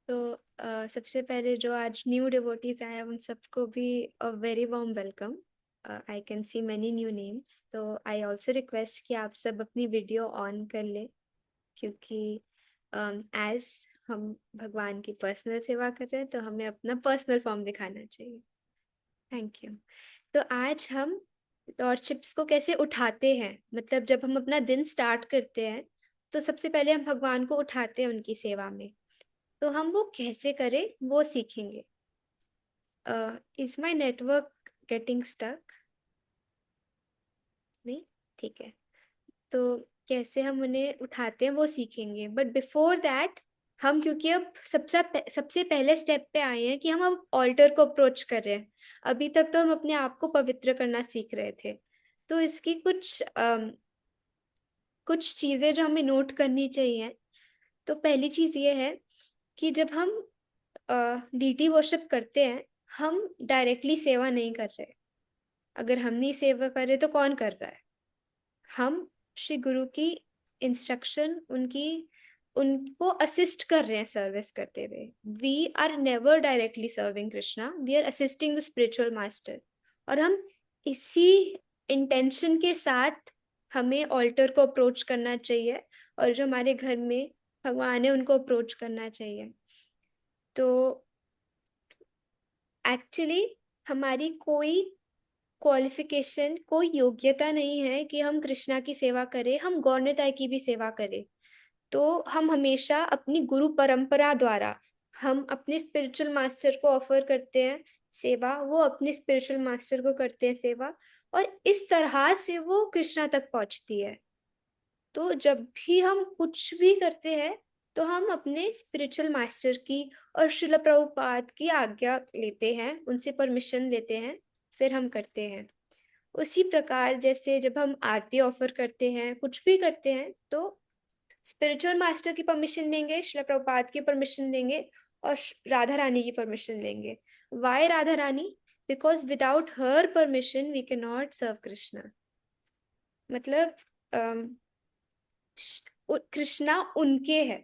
तो सबसे पहले जो आज न्यू डिवोटीज आए हैं उन सबको भी a very warm welcome. I can see many new names, तो आई ऑल्सो रिक्वेस्ट कि आप सब अपनी वीडियो ऑन कर ले, क्योंकि एज हम भगवान की पर्सनल सेवा कर रहे हैं तो हमें अपना पर्सनल फॉर्म दिखाना चाहिए। Thank you. तो आज हम लॉर्डशिप्स को कैसे उठाते हैं, मतलब जब हम अपना दिन स्टार्ट करते हैं तो सबसे पहले हम भगवान को उठाते हैं उनकी सेवा में। तो हम वो कैसे करें वो सीखेंगे। Is my network getting stuck? नहीं, ठीक है। तो कैसे हम उन्हें उठाते हैं वो सीखेंगे, बट बिफोर दैट हम, क्योंकि अब सबसे पहले स्टेप पे आए हैं कि हम अब ऑल्टर को अप्रोच कर रहे हैं। अभी तक तो हम अपने आप को पवित्र करना सीख रहे थे। तो इसकी कुछ चीजें जो हमें नोट करनी चाहिए। तो पहली चीज ये है कि जब हम डीटी वर्शिप करते हैं, हम डायरेक्टली सेवा नहीं कर रहे। अगर हम नहीं सेवा कर रहे तो कौन कर रहा है? हम श्री गुरु की इंस्ट्रक्शन, उनकी उनको असिस्ट कर रहे हैं सर्विस करते हुए। We are never directly serving Krishna, we are assisting the spiritual master. और हम इसी इंटेंशन के साथ हमें ऑल्टर को अप्रोच करना चाहिए, और जो हमारे घर में भगवान है उनको अप्रोच करना चाहिए। तो एक्चुअली हमारी कोई क्वालिफिकेशन, कोई योग्यता नहीं है कि हम कृष्णा की सेवा करें, हम गौरनिताई की भी सेवा करें। तो हम हमेशा अपनी गुरु परंपरा द्वारा हम अपने स्पिरिचुअल मास्टर को ऑफर करते हैं सेवा, वो अपने स्पिरिचुअल मास्टर को करते हैं सेवा, और इस तरह से वो कृष्णा तक पहुंचती है। तो जब भी हम कुछ भी करते हैं तो हम अपने स्पिरिचुअल मास्टर की और श्रील प्रभुपाद की आज्ञा लेते हैं, उनसे परमिशन लेते हैं, फिर हम करते हैं। उसी प्रकार जैसे जब हम आरती ऑफर करते हैं, कुछ भी करते हैं, तो स्पिरिचुअल मास्टर की परमिशन लेंगे, श्रील प्रभुपाद की परमिशन लेंगे, और राधा रानी की परमिशन लेंगे। Why Radha Rani? Because without her permission we can not serve Krishna. मतलब कृष्णा उनके है।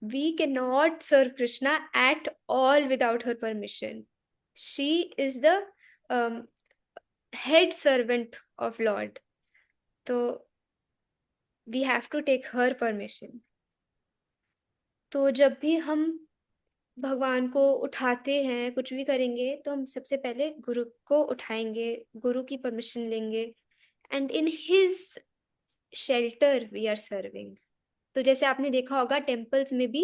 We can not serve Krishna at all without her permission. She is the head servant of lord, तो we have to take her permission. तो जब भी हम भगवान को उठाते हैं, कुछ भी करेंगे, तो हम सबसे पहले गुरु को उठाएंगे, गुरु की परमिशन लेंगे, and in his shelter we are serving. तो जैसे आपने देखा होगा टेम्पल्स में भी,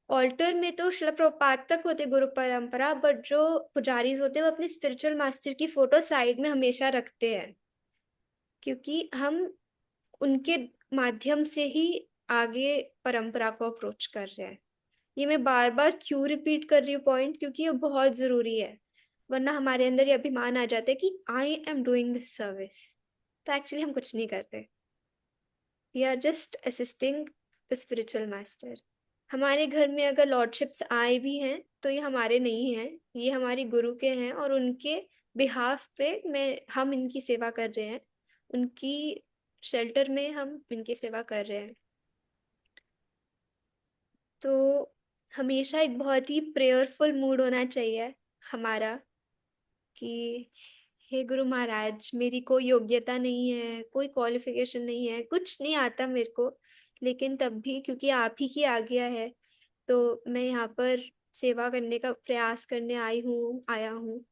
ऑल्टर में तो शिला प्रभुपाद तक होते गुरु परंपरा, बट जो पुजारीज होते हैं वो अपने स्पिरिचुअल मास्टर की फोटो साइड में हमेशा रखते हैं, क्योंकि हम उनके माध्यम से ही आगे परंपरा को अप्रोच कर रहे हैं। ये मैं बार बार क्यों रिपीट कर रही हूँ पॉइंट, क्योंकि ये बहुत जरूरी है। वरना हमारे अंदर ये अभिमान आ जाता है कि I am doing this service, तो एक्चुअली हम कुछ नहीं कर रहे। We are just assisting the spiritual master. हमारे घर में अगर लॉर्डशिप्स आए भी हैं तो ये हमारे नहीं हैं, ये हमारे गुरु के हैं, और उनके बिहाफ पे हम इनकी सेवा कर रहे हैं। उनकी शेल्टर में हम इनकी सेवा कर रहे हैं। तो हमेशा एक बहुत ही प्रेयरफुल मूड होना चाहिए हमारा, कि हे गुरु महाराज, मेरी कोई योग्यता नहीं है, कोई क्वालिफिकेशन नहीं है, कुछ नहीं आता मेरे को, लेकिन तब भी क्योंकि आप ही की आज्ञा है तो मैं यहाँ पर सेवा करने का प्रयास करने आया हूँ।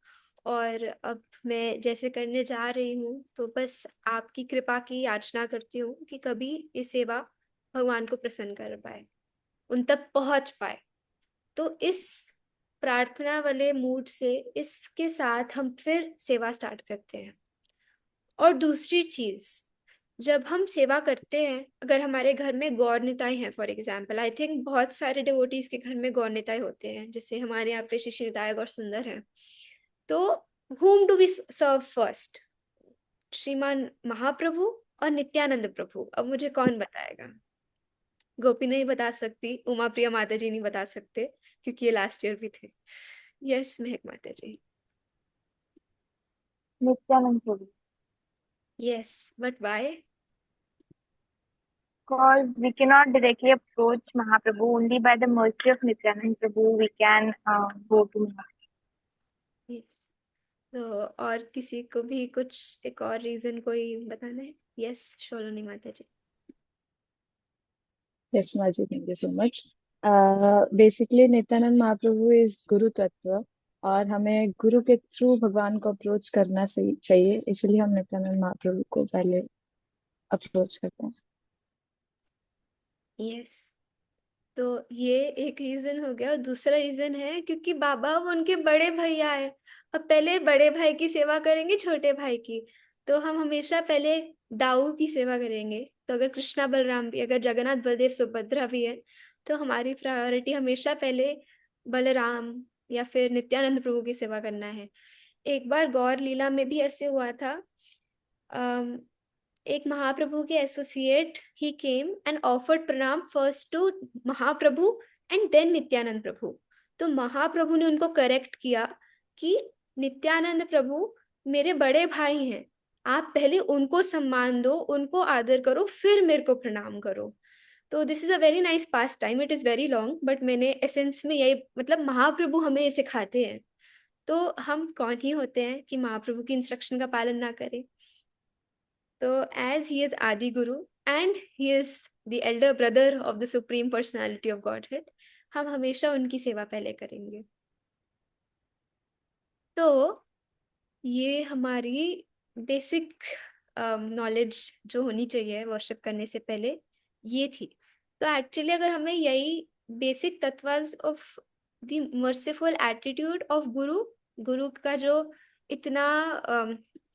और अब मैं जैसे करने जा रही हूँ, तो बस आपकी कृपा की याचना करती हूँ कि कभी ये सेवा भगवान को प्रसन्न कर पाए, उन तक पहुंच पाए। तो इस प्रार्थना वाले मूड से, इसके साथ हम फिर सेवा स्टार्ट करते हैं। और दूसरी चीज, जब हम सेवा करते हैं, अगर हमारे घर में गौर निताई हैं, फॉर एग्जाम्पल, आई थिंक बहुत सारे डिवोटीज के घर में गौर निताई होते हैं, जैसे हमारे यहाँ पे श्री निताई और सुंदर है। तो whom do we serve first? श्रीमान महाप्रभु और नित्यानंद प्रभु? अब मुझे कौन बताएगा? गोपी नहीं बता सकती, उमा प्रिया माता जी नहीं बता सकते, क्योंकि ये लास्ट ईयर भी थे। Yes, Mahak Mata ji. Nityanand Prabhu. Yes, but why? Because we cannot directly approach Mahaprabhu. Only by the mercy of Nityanand Prabhu we can go to Mahaprabhu. Yes. तो और किसी को भी कुछ एक और रीजन कोई बताना है? Yes, Sholoni Mata ji. Yes, Maji, thank you so much. Basically Nityanand Mahaprabhu is गुरु तत्व, और हमें गुरु के थ्रू भगवान को अप्रोच करना सही चाहिए, इसलिए हम नित्यानंद महाप्रभु को पहले अप्रोच करते हैं। यस, तो ये एक रीजन हो गया। और दूसरा रीजन है क्योंकि बाबा वो उनके बड़े भैया है। अब पहले बड़े भाई की सेवा करेंगे, छोटे भाई की। तो हम हमेशा पहले दाऊ की सेवा करेंगे। तो अगर कृष्णा बलराम भी, अगर जगन्नाथ बलदेव सुभद्रा भी है, तो हमारी प्रायोरिटी हमेशा पहले बलराम या फिर नित्यानंद प्रभु की सेवा करना है। एक बार गौर लीला में भी ऐसे हुआ था। एक महाप्रभु के एसोसिएट ही came and offered pranam first to Mahaprabhu and then Nityanand Prabhu. तो महाप्रभु ने उनको करेक्ट किया कि नित्यानंद प्रभु मेरे बड़े भाई हैं, आप पहले उनको सम्मान दो, उनको आदर करो, फिर मेरे को प्रणाम करो। तो this is a very nice pass time. It is very long, but मैंने एसेंस में यही, मतलब महाप्रभु हमें ये सिखाते हैं। तो हम कौन ही होते हैं कि महाप्रभु की इंस्ट्रक्शन का पालन ना करें। तो as he is Adi Guru and he is the elder brother of the Supreme Personality of Godhead, हम हमेशा उनकी सेवा पहले करेंगे। तो ये हमारी बेसिक नॉलेज जो होनी चाहिए वर्शिप करने से पहले, ये थी। तो एक्चुअली अगर हमें यही बेसिक तत्वाज of the merciful attitude of guru, गुरु का जो इतना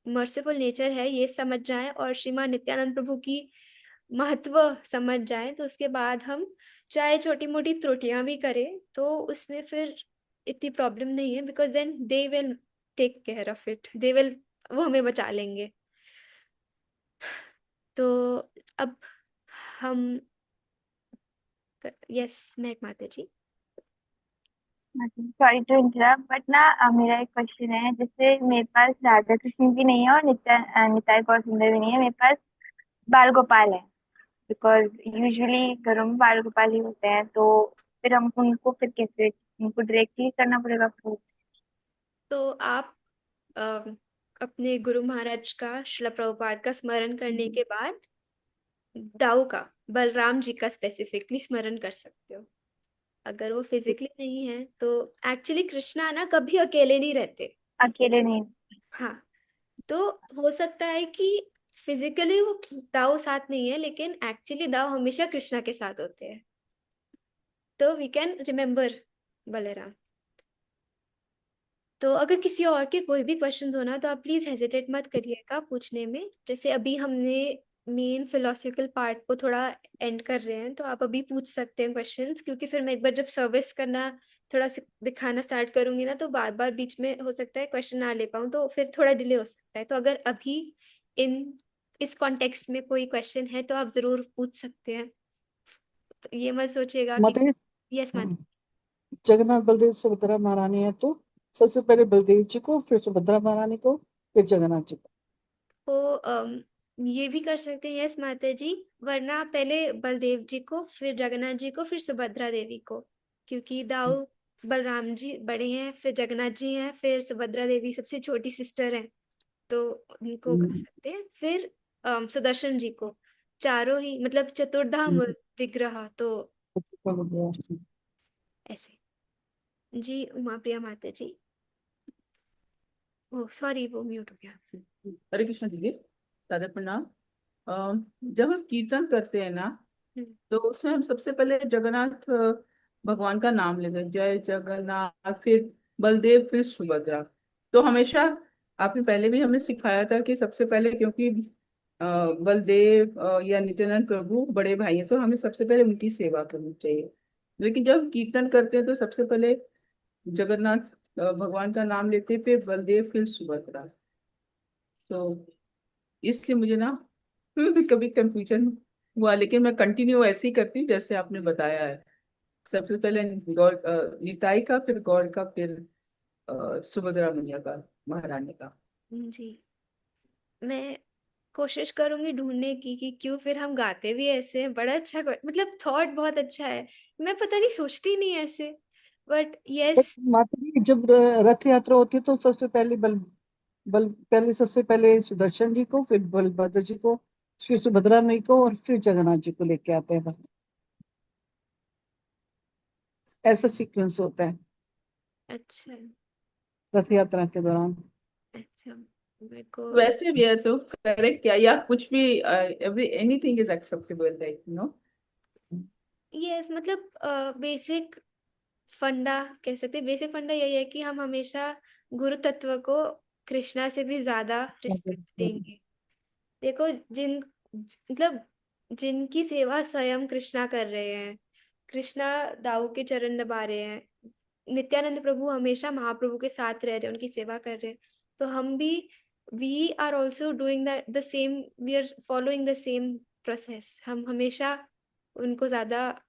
मर्सीफुल नेचर है, ये समझ जाए और श्रीमान नित्यानंद प्रभु की महत्व समझ जाए, तो उसके बाद हम चाहे छोटी मोटी त्रुटियां भी करें तो उसमें फिर इतनी प्रॉब्लम नहीं है, because then they will take care of it, they will, वो हमें बचा लेंगे। तो अब हम, yes Mahak Mata ji. Sorry to interrupt, but ना मेरा एक क्वेश्चन है। जैसे मेरे पास राधा कृष्ण भी नहीं है और निताई गौर सुंदर भी नहीं है, मेरे पास बाल गोपाल है। बिकॉज यूजुअली घरों में बाल गोपाल ही होते हैं, तो फिर हम उनको फिर कैसे, उनको डायरेक्टली करना पड़ेगा अप्रोच? तो आप अ, अपने गुरु महाराज का, श्रील प्रभुपाद का स्मरण करने के बाद दाऊ का, बलराम जी का स्पेसिफिकली स्मरण कर सकते हो। अगर वो फिजिकली नहीं है तो एक्चुअली कृष्णा ना कभी अकेले नहीं रहते। अकेले नहीं। हाँ, तो हो सकता है कि फिजिकली वो दाऊ साथ नहीं है, लेकिन एक्चुअली दाऊ हमेशा कृष्णा के साथ होते हैं। तो वी कैन रिमेम्बर बलराम। तो अगर किसी और के कोई भी क्वेश्चंस होना तो आप प्लीज हेजिटेट मत करिएगा पूछने में। जैसे अभी हमने मेन फिलोसफिकल पार्ट को थोड़ा एंड कर रहे हैं, तो आप अभी पूछ सकते हैं क्वेश्चंस, क्योंकि फिर मैं एक बार जब सर्विस करना थोड़ा दिखाना स्टार्ट करूंगी ना, तो बार बार बीच में हो सकता है क्वेश्चन ना ले पाऊँ, तो फिर थोड़ा डिले हो सकता है। तो अगर अभी इन इस कॉन्टेक्स्ट में कोई क्वेश्चन है तो आप जरूर पूछ सकते हैं। तो ये मत सोचिएगा कि, माता जी, यस माता। जगन्नाथ बलदेव सुभद्रा महारानी है, तो सबसे पहले बलदेव जी को, फिर सुभद्रा महारानी को, फिर जगन्नाथ जी को। तो ये भी कर सकते हैं, यस माता जी। वरना पहले बलदेव जी को, फिर जगन्नाथ जी को, फिर सुभद्रा देवी को। क्योंकि दाऊ बलराम जी बड़े हैं, फिर जगन्नाथ जी हैं, फिर सुभद्रा देवी सबसे छोटी सिस्टर है, तो उनको कर हम्म, सकते हैं। फिर सुदर्शन जी को। चारों ही मतलब चतुर्धाम हम्म, विग्रह, तो हम्म। ऐसे। जी उमा प्रिया माता जी। ओ सॉरी, वो म्यूट हो गया। हरे कृष्ण दीदी, दादा प्रणाम। जब हम कीर्तन करते हैं ना, हम्म। तो उसमें हम सबसे पहले जगन्नाथ भगवान का नाम लेते हैं, जय जगन्नाथ, फिर बलदेव, फिर सुभद्रा। तो हमेशा आपने पहले भी हमें सिखाया था कि सबसे पहले, क्योंकि बलदेव या नित्यानंद प्रभु बड़े भाई हैं, तो हमें सबसे पहले उनकी सेवा करनी चाहिए। लेकिन जब हम कीर्तन करते हैं तो सबसे पहले जगन्नाथ भगवान का नाम लेते हैं, फिर बलदेव, फिर सुभद्रा। तो इसलिए मुझे ना भी कभी कंफ्यूजन हुआ, लेकिन मैं कंटिन्यू ऐसे ही करती हूँ जैसे आपने बताया है। सबसे पहले गौर निताई का, फिर गौर का, फिर सुभद्रा मैया का, महारानी का। जी, मैं कोशिश करूंगी ढूंढने की कि क्यों फिर हम गाते भी ऐसे हैं। बड़ा अच्छा मतलब थॉट बहुत अच्छा है। मैं पता नहीं सोचती नहीं ऐसे, बट बट यस। माता जी जब रथ यात्रा होती है तो सबसे पहले पहले सबसे पहले सुदर्शन जी को, फिर बलभद्र जी को, फिर सुभद्रा माई को, और फिर जगन्नाथ जी को लेके आते हैं। ऐसा सीक्वेंस होता है अच्छा। रथ यात्रा के दौरान। अच्छा, मेरे को। वैसे भी है तो करेक्ट क्या, या कुछ भी, every anything is acceptable, like no. Yes, मतलब बेसिक फंडा कह सकते हैं। बेसिक फंडा यही है कि हम हमेशा गुरु तत्व को कृष्णा से भी ज्यादा रिस्पेक्ट देंगे। देखो, मतलब जिनकी सेवा स्वयं कृष्णा कर रहे हैं, कृष्णा दाऊ के चरण दबा रहे हैं, नित्यानंद प्रभु हमेशा महाप्रभु के साथ रह रहे हैं, उनकी सेवा कर रहे हैं। तो हम भी, we are also doing the same, we are following the same process. हम हमेशा उनको ज्यादा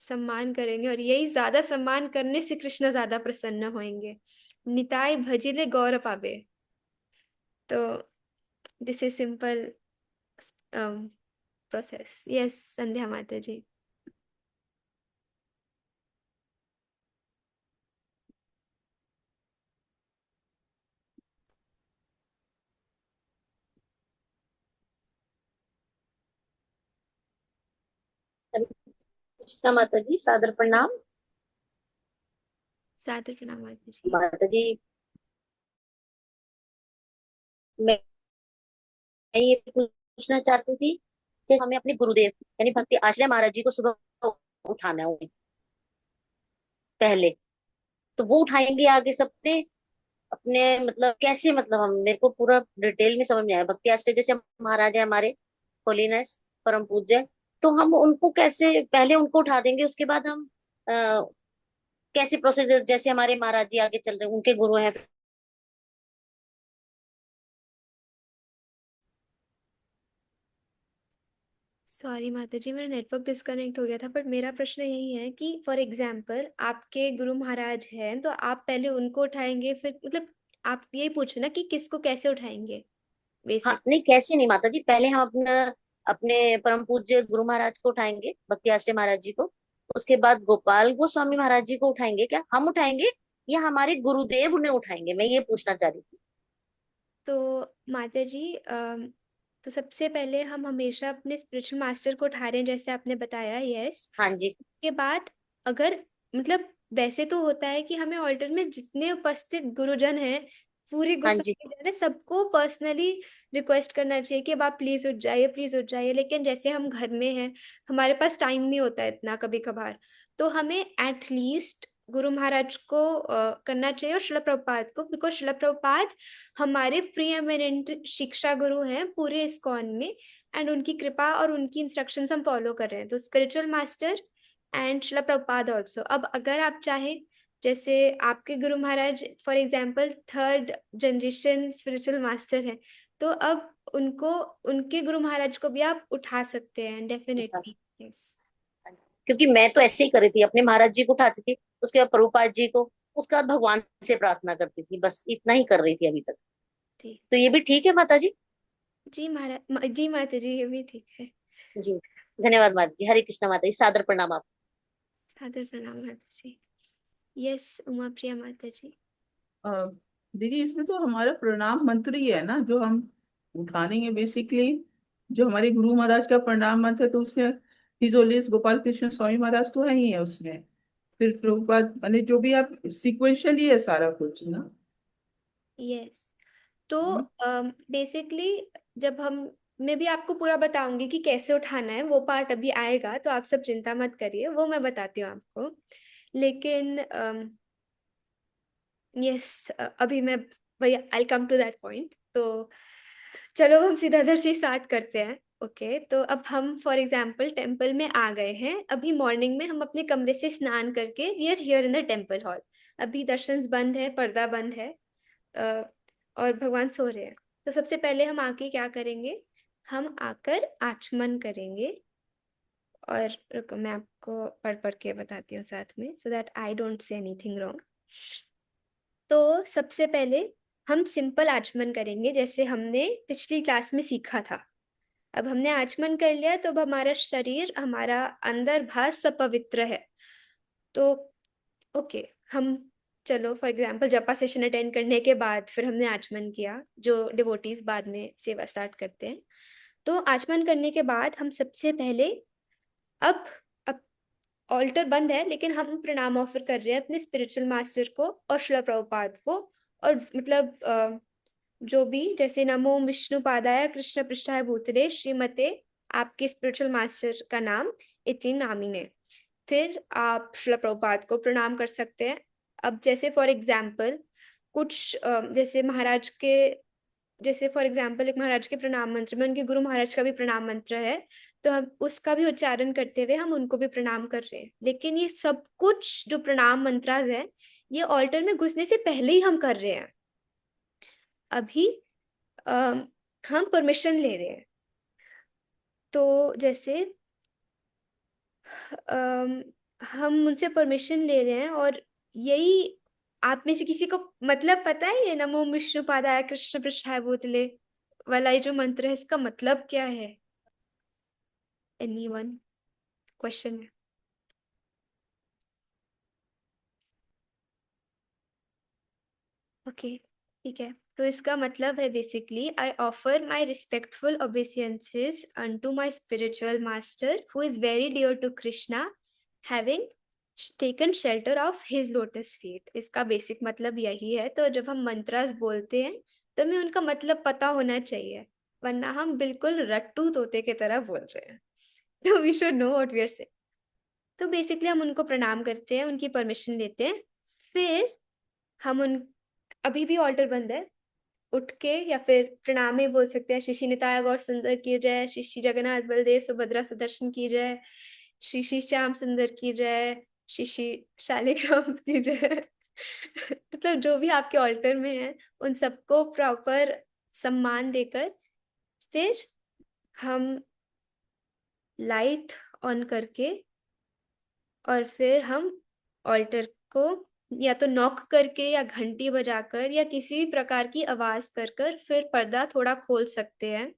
सम्मान करेंगे, और यही ज्यादा सम्मान करने से कृष्ण ज्यादा प्रसन्न होंगे। निताय भजिले गौर पावे। तो this is simple process. Yes, Sandhya Mata ji. Hare Krishna Mata जी, सादर प्रणाम। सादर प्रणाम माता जी। माता जी, मैं ये पूछना चाहती थी कि हमें अपने गुरुदेव यानी भक्ति आश्रय महाराज जी को सुबह उठाना है पहले, तो वो उठाएंगे आगे सबने अपने, मतलब कैसे, मतलब हम, मेरे को पूरा डिटेल में समझ में आया। भक्ति आश्रय जैसे महाराज है हमारे, होलीनेस परम पूज्य, तो हम उनको कैसे पहले उनको उठा देंगे, उसके बाद हम कैसे प्रोसेस, जैसे हमारे महाराज जी आगे चल रहे हैं उनके गुरु हैं। सॉरी माता जी, मेरा नेटवर्क डिस्कनेक्ट हो गया था। बट मेरा प्रश्न यही है कि फॉर एग्जाम्पल आपके गुरु महाराज हैं, तो आप पहले उनको उठाएंगे, फिर मतलब आप यही पूछे ना कि किसको कैसे उठाएंगे हाँ बेसिक। नहीं, कैसे नहीं माता जी, पहले हम अपना अपने परम पूज्य गुरु महाराज को उठाएंगे, भक्ति आश्रय महाराज जी को। उसके बाद गोपाल गोस्वामी महाराज जी को उठाएंगे, क्या हम उठाएंगे या हमारे गुरुदेव उन्हें उठाएंगे, मैं ये पूछना चाह रही थी। तो माता जी, तो सबसे पहले हम हमेशा अपने स्पिरिचुअल मास्टर को उठा रहे हैं, जैसे आपने बताया। यस। हाँ जी। के बाद अगर, मतलब वैसे तो होता है कि हमें ऑल्टर में जितने उपस्थित गुरुजन हैं, पूरे हाँ जी। गुरुजन है, सबको पर्सनली रिक्वेस्ट करना चाहिए कि अब आप प्लीज उठ जाइए, प्लीज उठ जाइए। लेकिन जैसे हम घर में हैं, हमारे पास टाइम नहीं होता है इतना कभी कभार, तो हमें एटलीस्ट गुरु महाराज को करना चाहिए, और शिला प्रभुपाद को, बिकॉज शिला प्रभुपाद हमारे प्री एमिनेंट शिक्षा गुरु हैं पूरे इस्कॉन में। एंड उनकी कृपा और उनकी इंस्ट्रक्शंस हम फॉलो कर रहे हैं, तो spiritual master and Shila Prabhupada also. अब अगर आप चाहे, जैसे आपके गुरु महाराज for example third generation spiritual master है, तो अब उनको, उनके गुरु महाराज को भी आप उठा सकते हैं डेफिनेटली। यस। क्योंकि मैं तो ऐसे ही कर रही थी, अपने महाराज जी को उठाती थी, उसके बाद प्रभुपाद जी को, उसके बाद भगवान से प्रार्थना करती थी, बस इतना ही कर रही थी अभी तक। ठीक। तो ये भी ठीक है माता जी? जी महाराज, जी माता जी, ये भी ठीक है। जी, धन्यवाद माता जी। हरे कृष्णा माता जी, सादर प्रणाम आप। सादर प्रणाम माता जी। यस, उमा प्रिया माता जी। अ, दीदी, इसमें तो हमारा प्रणाम मंत्र ही है ना जो हम उठानेंगे बेसिकली। जो हमारे गुरु महाराज का प्रणाम मंत्र है, तो उससे हिजोलिस गोपाल कृष्ण स्वामी महाराज तो है ही है उसमें। फिर प्रभुपाद, माने जो भी आप सिक्वेंशियली है सारा कुछ ना। यस। तो हम्म। बेसिकली जब हम, मैं भी आपको पूरा बताऊंगी कि कैसे उठाना है, वो पार्ट अभी आएगा, तो आप सब चिंता मत करिए, वो मैं बताती हूँ आपको। लेकिन यस, अभी मैं, भैया आई कम टू दैट पॉइंट। तो चलो हम सीधा इधर से स्टार्ट करते हैं। ओके, तो अब हम फॉर एग्जाम्पल टेम्पल में आ गए हैं। अभी मॉर्निंग में हम अपने कमरे से स्नान करके we are here in the temple hall. अभी दर्शन बंद है, पर्दा बंद है, अ, और भगवान सो रहे हैं। तो सबसे पहले हम आके क्या करेंगे, हम आकर आचमन करेंगे। और रुको, मैं आपको पढ़ पढ़ के बताती हूँ साथ में, so that I don't say anything wrong. तो सबसे पहले हम सिंपल आचमन करेंगे जैसे हमने पिछली क्लास में सीखा था। अब हमने आचमन कर लिया तो अब हमारा शरीर, हमारा अंदर बाहर सब पवित्र है। तो ओके, हम चलो फॉर एग्जांपल जपा सेशन अटेंड करने के बाद फिर हमने आचमन किया, जो डिवोटीज बाद में सेवा स्टार्ट करते हैं। तो आचमन करने के बाद हम सबसे पहले अब अब ऑल्टर बंद है लेकिन हम प्रणाम ऑफर कर रहे हैं अपने स्पिरिचुअल मास्टर को और श्रील प्रभुपाद को। और मतलब जो भी, जैसे नमो विष्णु पादाय कृष्ण पृष्ठाय भूतले श्रीमते, आपके स्पिरिचुअल मास्टर का नाम इति नामिने। फिर आप श्रील प्रभुपाद को प्रणाम कर सकते हैं। अब जैसे फॉर एग्जाम्पल कुछ जैसे महाराज के, जैसे फॉर एग्जाम्पल एक महाराज के प्रणाम मंत्र में उनके गुरु महाराज का भी प्रणाम मंत्र है, तो हम उसका भी उच्चारण करते हुए हम उनको भी प्रणाम कर रहे हैं। लेकिन ये सब कुछ जो प्रणाम मंत्राज है, ये ऑल्टर में घुसने से पहले ही हम कर रहे हैं। अभी हम परमिशन ले रहे हैं। तो जैसे हम उनसे परमिशन ले रहे हैं, और यही आप में से किसी को मतलब पता है ये नमो विष्णु पादाय कृष्ण पृष्ठाय भूतले वाला ये जो मंत्र है, इसका मतलब क्या है? एनीवन? क्वेश्चन है। ओके, ठीक है। तो इसका मतलब है basically, I offer my respectful obeisances unto my spiritual master who is very dear to Krishna, having taken shelter of his lotus feet. इसका बेसिक मतलब यही है। तो जब हम मंत्रास बोलते हैं तो हमें उनका मतलब पता होना चाहिए, वरना हम बिल्कुल रट्टू तोते की तरह बोल रहे हैं। तो we should know what we are saying. तो बेसिकली हम उनको प्रणाम करते हैं, उनकी परमिशन लेते हैं। फिर हम उन, अभी भी ऑल्टर बंद है, उठ के या फिर प्रणाम ही बोल सकते हैं। श्री श्री निताय गौर सुंदर की जय, श्री श्री जगन्नाथ बलदेव सुभद्रा सुदर्शन की जय, श्री श्री श्याम सुंदर की जय, श्री श्री शालिग्राम की जय। मतलब जो भी आपके ऑल्टर में है उन सबको प्रॉपर सम्मान देकर फिर हम लाइट ऑन करके, और फिर हम ऑल्टर को या तो नॉक करके या घंटी बजाकर या किसी भी प्रकार की आवाज कर कर फिर पर्दा थोड़ा खोल सकते हैं,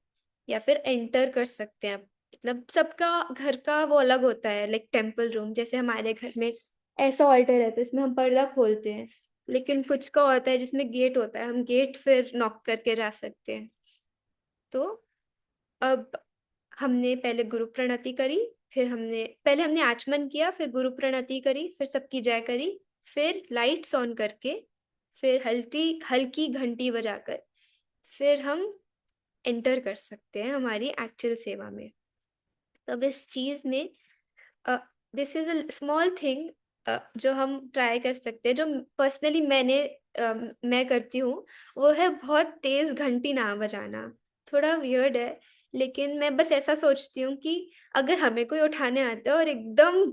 या फिर एंटर कर सकते हैं। मतलब सबका घर का वो अलग होता है, लाइक टेम्पल रूम जैसे हमारे घर में ऐसा ऑल्टर है तो इसमें हम पर्दा खोलते हैं। लेकिन कुछ का होता है जिसमें गेट होता है, हम गेट फिर नॉक करके जा सकते हैं। तो अब हमने पहले गुरु प्रणति करी, फिर हमने आचमन किया, फिर गुरु प्रणति करी, फिर सबकी जय करी, फिर लाइट्स ऑन करके, फिर हल्की हल्की घंटी बजाकर फिर हम एंटर कर सकते हैं हमारी एक्चुअल सेवा में। तब इस चीज में this is a small thing जो हम ट्राई कर सकते हैं, जो पर्सनली मैं करती हूँ, वो है बहुत तेज घंटी ना बजाना। थोड़ा वियर्ड है, लेकिन मैं बस ऐसा सोचती हूँ कि अगर हमें कोई उठाने आता है और एकदम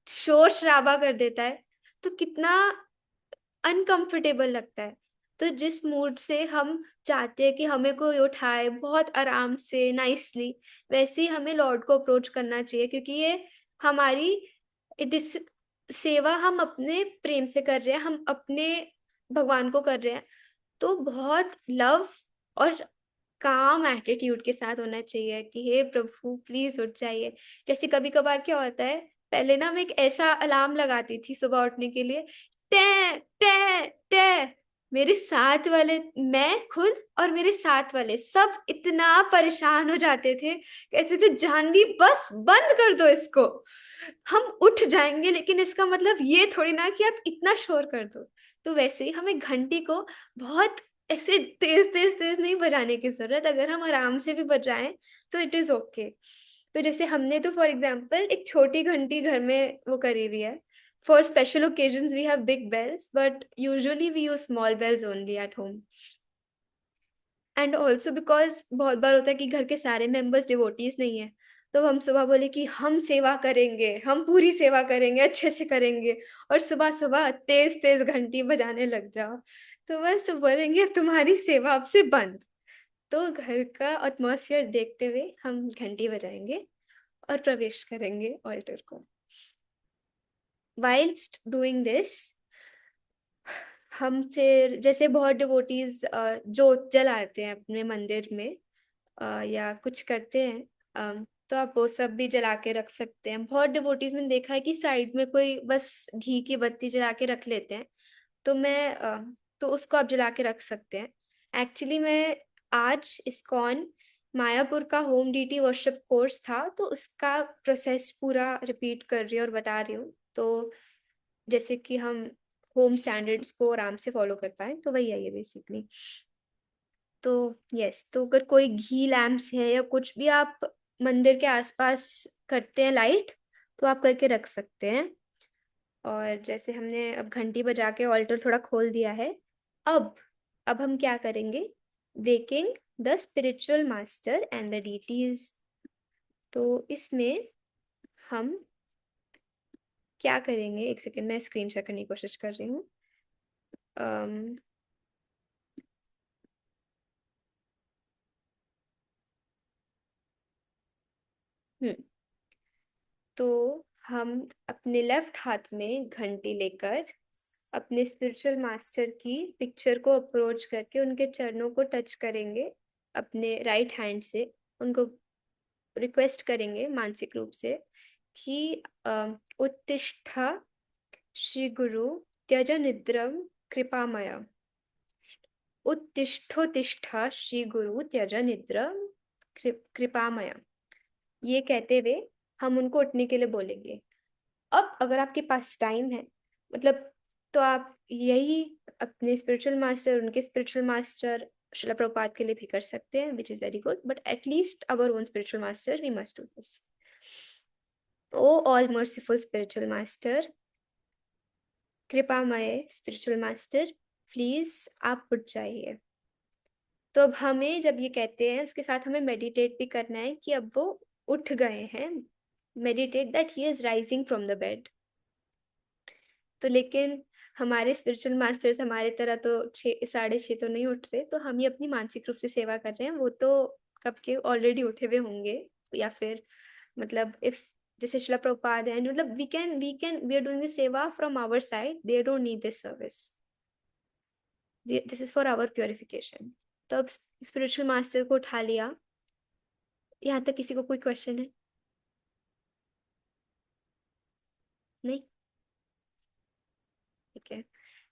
शोर शराबा कर देता है तो कितना अनकंफर्टेबल लगता है। तो जिस मूड से हम चाहते हैं कि हमें कोई उठाए बहुत आराम से नाइसली, वैसे ही हमें लॉर्ड को अप्रोच करना चाहिए, क्योंकि ये हमारी इट इज सेवा हम अपने प्रेम से कर रहे हैं, हम अपने भगवान को कर रहे हैं। तो बहुत लव और काम एटीट्यूड के साथ होना चाहिए कि हे प्रभु प्लीज उठ जाइए। जैसे कभी कभार क्या होता है, पहले ना मैं एक ऐसा अलार्म लगाती थी सुबह उठने के लिए, टे टे टे। मेरे साथ वाले, मैं खुद और मेरे साथ वाले सब इतना परेशान हो जाते थे, कहते थे जानवी बस बंद कर दो इसको, हम उठ जाएंगे। लेकिन इसका मतलब ये थोड़ी ना कि आप इतना शोर कर दो। तो वैसे ही हमें घंटी को बहुत ऐसे तेज तेज तेज नहीं बजाने की जरूरत, अगर हम आराम से भी बजाएं तो इट इज ओके। तो जैसे हमने तो फॉर एग्जांपल एक छोटी घंटी घर में वो करी हुई है। For special occasions we have big bells, but usually we use small bells only at home. And also because बहुत बार होता है कि घर के सारे मेंबर्स डिवोटीज नहीं है, तो हम सुबह बोले कि हम सेवा करेंगे, हम पूरी सेवा करेंगे, अच्छे से करेंगे, और सुबह सुबह तेज तेज घंटी बजाने लग जाओ, तो बस बोलेंगे तुम्हारी सेवा अब से बंद। तो घर का एटमॉस्फेयर देखते हुए हम घंटी बजाएंगे और प्रवेश करेंगे ऑल्टर को। वाइल्स्ट डूइंग दिस हम फिर जैसे बहुत डिवोटीज जोत जलाते हैं अपने मंदिर में, या कुछ करते हैं, तो आप वो सब भी जला के रख सकते हैं। बहुत डिवोटीज में देखा है कि साइड में कोई बस घी की बत्ती जला के रख लेते हैं, तो तो उसको आप जला के रख सकते हैं। एक्चुअली मैं आज इस्कॉन मायापुर का होम डीटी वर्शिप कोर्स था, तो उसका प्रोसेस पूरा रिपीट कर रही हूँ और बता रही हूँ, तो जैसे कि हम होम स्टैंडर्ड्स को आराम से फॉलो कर पाए, तो वही है ये बेसिकली। तो यस, तो अगर कोई घी लैम्प्स है या कुछ भी आप मंदिर के आसपास करते हैं लाइट, तो आप करके रख सकते हैं। और जैसे हमने अब घंटी बजा के ऑल्टर थोड़ा खोल दिया है, अब अब हम क्या करेंगे, waking the spiritual master and the deities. तो इसमें हम क्या करेंगे, एक सेकेंड, मैं स्क्रीन शेयर करने की कोशिश कर रही हूँ। अम, हम्म तो हम अपने लेफ्ट हाथ में घंटी लेकर अपने स्पिरिचुअल मास्टर की पिक्चर को अप्रोच करके उनके चरणों को टच करेंगे अपने राइट हैंड से। उनको रिक्वेस्ट करेंगे मानसिक रूप से कि उत्तिष्ठ श्री गुरु त्यज निद्रम कृपामय। उत्तिष्ठोत्तिष्ठ श्री गुरु त्यज निद्रम कृपामय। ये कहते हुए हम उनको उठने के लिए बोलेंगे। अब अगर आपके पास टाइम है, मतलब, तो आप यही अपने स्पिरिचुअल मास्टर, उनके स्पिरिचुअल मास्टर शिला प्रभुपाद के लिए भी कर सकते हैं, which is very good, but at least our own spiritual master we must do this. O all merciful spiritual master, कृपामय स्पिरिचुअल मास्टर, प्लीज आप उठ जाइए। तो अब हमें जब ये कहते हैं, उसके साथ हमें मेडिटेट भी करना है कि अब वो उठ गए हैं। Meditate that he is rising from the bed. तो लेकिन हमारे स्पिरिचुअल मास्टर्स हमारे तरह तो 6, 6:30 तो नहीं उठ रहे, तो हम ही अपनी मानसिक रूप से सेवा कर रहे हैं, वो तो कब के ऑलरेडी उठे हुए होंगे। या फिर मतलब इफ जैसे शिला प्रभुपाद है, मतलब we are doing this seva from our side, they don't need this service, this is for our purification. तो अब स्पिरिचुअल मास्टर को उठा लिया। यहाँ तक किसी को कोई क्वेश्चन है? नहीं? ठीक है।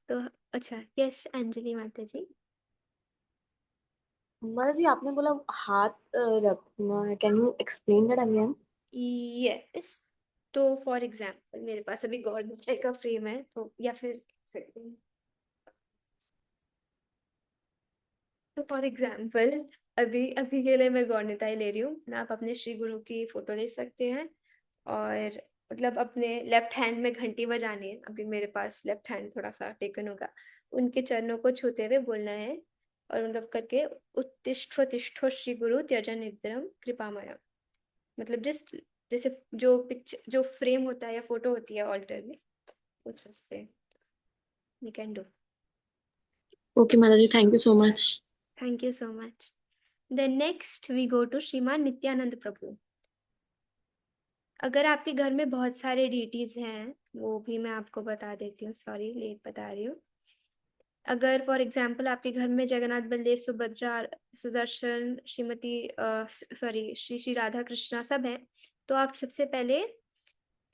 तो अच्छा, यस अंजलि माता जी। माता जी आपने बोला हाथ रखना है, can you explain that again? Yes, तो फॉर एग्जाम्पल मेरे पास अभी गॉड का फ्रेम है, तो या फिर तो फॉर एग्जाम्पल अभी अभी के लिए मैं गौरनिताई ले रही हूँ ना, आप अपने श्री गुरु की फोटो ले सकते हैं, और मतलब अपने लेफ्ट हैंड में घंटी बजानी है। अभी मेरे पास लेफ्ट हैंड थोड़ा सा टेकन होगा, उनके चरणों को छूते हुए बोलना है, और मतलब करके उत्तिष्ठो तिष्ठो श्री गुरु त्यज निद्रम कृपामय। मतलब जस्ट जैसे जो पिक्चर, जो फ्रेम होता है या फोटो होती है ऑल्टर में, कुछ उससे you can do. Okay Mata ji, thank you so much. Thank you so much. Then next we go to Shriman Nityanand प्रभु। अगर आपके घर में बहुत सारे डीटीज हैं, वो भी मैं आपको बता देती हूँ, सॉरी लेट बता रही हूँ। अगर फॉर एग्जाम्पल आपके घर में जगन्नाथ, बलदेव, सुभद्रा, सुदर्शन, श्रीमती सॉरी श्री श्री राधा कृष्णा सब हैं, तो आप सबसे पहले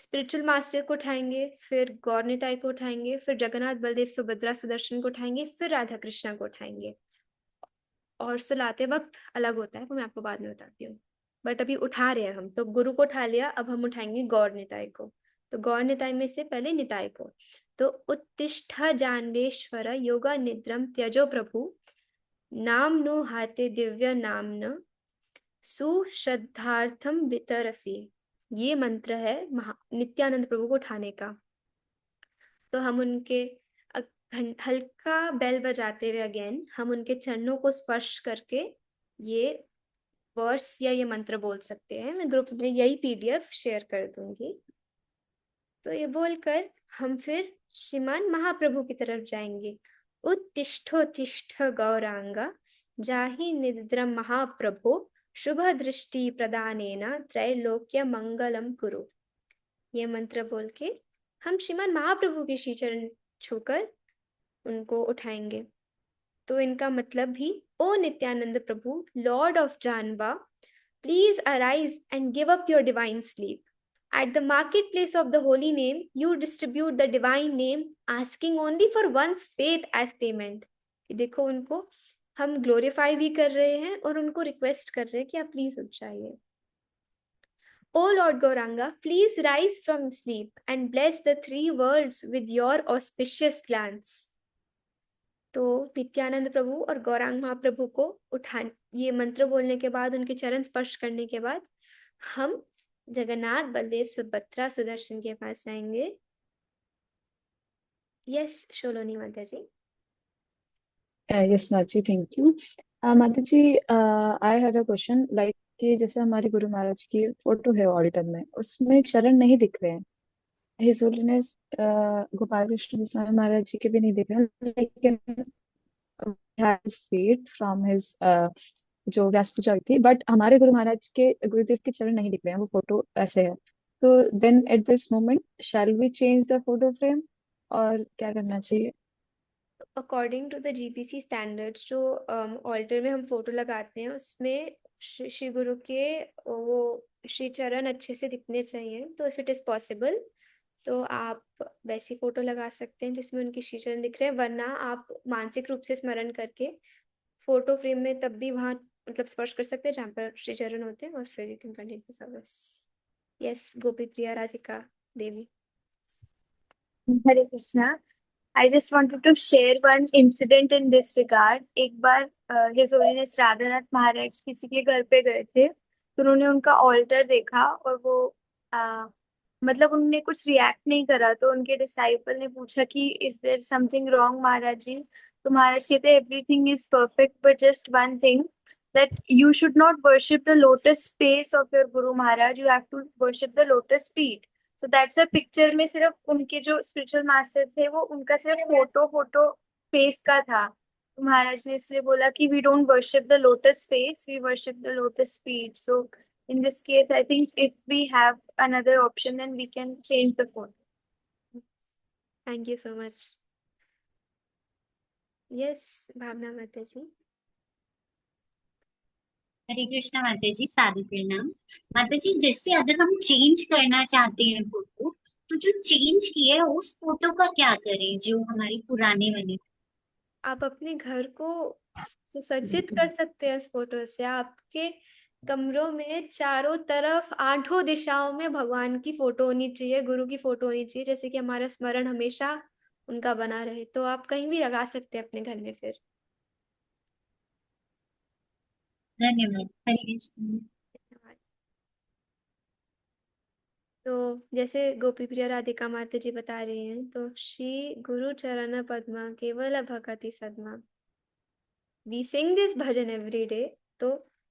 स्पिरिचुअल मास्टर को उठाएंगे, फिर गौर निताई को उठाएंगे, फिर जगन्नाथ, बलदेव, सुभद्रा, सुदर्शन को उठाएंगे, फिर राधा कृष्णा को उठाएंगे। और सुलाते वक्त अलग होता है, वो मैं आपको बाद में बताती हूँ। बट अभी उठा रहे हैं हम, तो गुरु को उठा लिया, अब हम उठाएंगे गौर निताई को। तो गौर निताई में से पहले निताई को। तो उत्तिष्ठ जानवेश्वर योगा निद्रम त्यजो प्रभु, नाम नो हाते दिव्य नामन सुश्रद्धार्थम वितरसी। ये मंत्र है नित्यानंद प्रभु को उठाने का। तो हम उनके हल्का बेल बजाते हुए अगेन हम उनके चरणों को स्पर्श करके ये वर्स या ये मंत्र बोल सकते हैं। मैं ग्रुप में यही पीडीएफ शेयर कर दूंगी। तो ये बोलकर हम फिर श्रीमान महाप्रभु की तरफ जाएंगे। उत्तिष्ठोत्तिष्ठ गौरांगा, जाहि निद्रम महाप्रभु, शुभ दृष्टि प्रदानेन त्रैलोक्य मंगलम कुरु। ये मंत्र बोल के हम श्रीमान महाप्रभु के श्री चरण छूकर उनको उठाएंगे। तो इनका मतलब भी, ओ नित्यानंद प्रभु, लॉर्ड ऑफ जानवा, please arise and give up your divine sleep. At the marketplace of the holy name, you distribute the divine name, asking only for one's faith as payment. कि देखो उनको हम ग्लोरीफाई भी कर रहे हैं और उनको रिक्वेस्ट कर रहे हैं कि आप प्लीज उठ जाइए. O Lord Gauranga, please rise from sleep and bless the three worlds with your auspicious glance. तो नित्यानंद प्रभु और गौरांग महाप्रभु को उठा, ये मंत्र बोलने के बाद, उनके चरण स्पर्श करने के बाद हम जगन्नाथ, बलदेव, सुभद्रा, सुदर्शन के पास आएंगे. यस शोलोनी माता जी. यस माची, thank you. Mata ji, I had a question, like कि जैसे हमारे गुरु महाराज की फोटो है ऑल्टर में, उसमें चरण नहीं दिख रहे हैं. हिज होलीनेस गोपाल कृष्ण गोस्वामी महाराज जी के भी नहीं दिख रहे हैं, लेकिन his feet from his जो व्यास पूजा हुई थी, बट हमारे गुरु महाराज के गुरुदेव के चरण नहीं दिख रहे हैं, वो फोटो ऐसे है. तो then at this moment shall we change the photo frame, और क्या करना चाहिए? According to the GPC standards, जो ऑल्टर में हम फोटो लगाते हैं उसमें श्री गुरु के वो श्री चरण अच्छे से दिखने चाहिए. तो इफ इट इज पॉसिबल तो आप वैसी फोटो लगा सकते हैं जिसमें उनके श्री चरण दिख रहे हैं, वरना आप मानसिक रूप से स्मरण करके फोटो फ्रेम में तब भी वहां मतलब स्पर्श कर सकते हैं जहाँ पर श्री चरण होते हैं, और फिर you can continue service. Yes Gopi Priya Radhika Devi. Hare Krishna. I just wanted to share one incident in this regard. एक बार His Holiness राधानाथ महाराज किसी के घर पे गए थे, तो उन्होंने उनका ऑल्टर देखा और वो मतलब उन्होंने कुछ रिएक्ट नहीं करा. तो उनके डिसाइपल ने पूछा कि इज देयर समथिंग रॉन्ग महाराज जी? तो महाराज कहते everything is perfect but just one thing, that you should not worship the lotus face of your Guru Maharaj, you have to worship the lotus feet. So that's why picture में सिर्फ उनके जो spiritual master थे वो उनका सिर्फ photo face का था. तो महाराज ने इसलिए बोला कि we don't worship the lotus face, we worship the lotus feet. So in this case I think if we have another option then we can change the photo. Thank you so much. Yes Bhavna Mata ji. Hare Krishna Mata जी, सादर प्रणाम. माता जी, जैसे अगर हम change करना चाहते हैं photo, तो जो चेंज किए उस फोटो का क्या करें जो हमारे पुराने बने? आप अपने घर को सुसज्जित कर सकते हैं इस फोटो से. आपके कमरों में चारों तरफ आठों दिशाओं में भगवान की फोटो होनी चाहिए, गुरु की फोटो होनी चाहिए, जैसे कि हमारा स्मरण हमेशा उनका बना रहे. तो आप कहीं भी लगा सकते हैं अपने घर में. फिर धन्यवाद. हरे कृष्ण. तो जैसे गोपी प्रिया राधिका माता जी बता रही हैं, तो श्री गुरु चरण पद्मा केवल भगति सदमा, we sing this bhajan every day. तो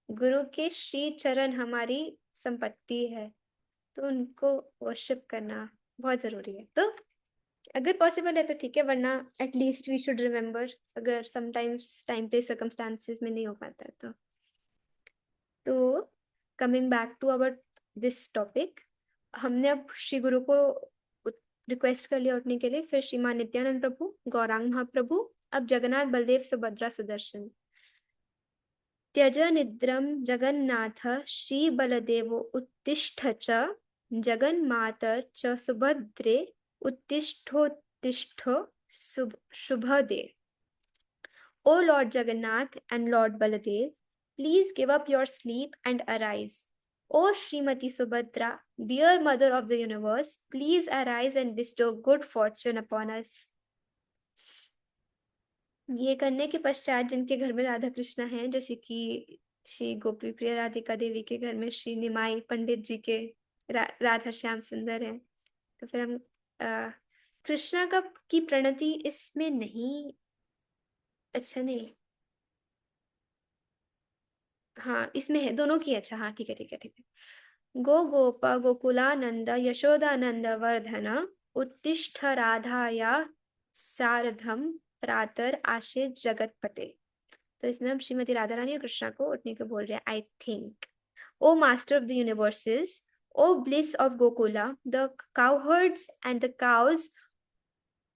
गुरु के श्री चरण हमारी संपत्ति है, तो उनको वर्शिप करना बहुत जरूरी है. तो अगर पॉसिबल है तो ठीक है, वरना एटलीस्ट वी शुड रिमेम्बर, अगर समटाइम्स टाइम प्लेस सर्कमस्टांसेस में नहीं हो पाता है तो coming back to our this topic, हमने अब श्री गुरु को रिक्वेस्ट कर लिया उठने के लिए. फिर श्रीमान नित्यानंद प्रभु, गौरांग महाप्रभु, अब जगन्नाथ, बलदेव, सुभद्रा, सुदर्शन. त्यज निद्रम जगन्नाथ श्री बलदेवो उत्तिष्ठ च, जगन्मातर च सुभद्रे उत्तिष्ठोत्तिष्ठ शुभदे. O Lord Jagannath and Lord Baladev, please give up your sleep and arise. O Srimati Subhadra, dear Mother of the Universe, please arise and bestow good fortune upon us. ये करने के पश्चात जिनके घर में राधा कृष्ण हैं, जैसे कि श्री गोपी प्रिय राधिका देवी के घर में श्री निमाई पंडित जी के राधा श्याम सुंदर हैं, तो फिर हम कृष्णा का की प्रणति इसमें नहीं, अच्छा नहीं, हाँ इसमें है, दोनों की. अच्छा हाँ ठीक है ठीक है ठीक है. गो गोप गोकुलानंद यशोदानंद वर्धन, उत्तिष्ठ राधाया सारधम प्रातर आशे जगतपते. तो इसमें हम श्रीमती राधा रानी और कृष्णा को उठने को बोल रहे हैं, I think. O master of the universes, O bliss of Gokula, the cowherds and the cows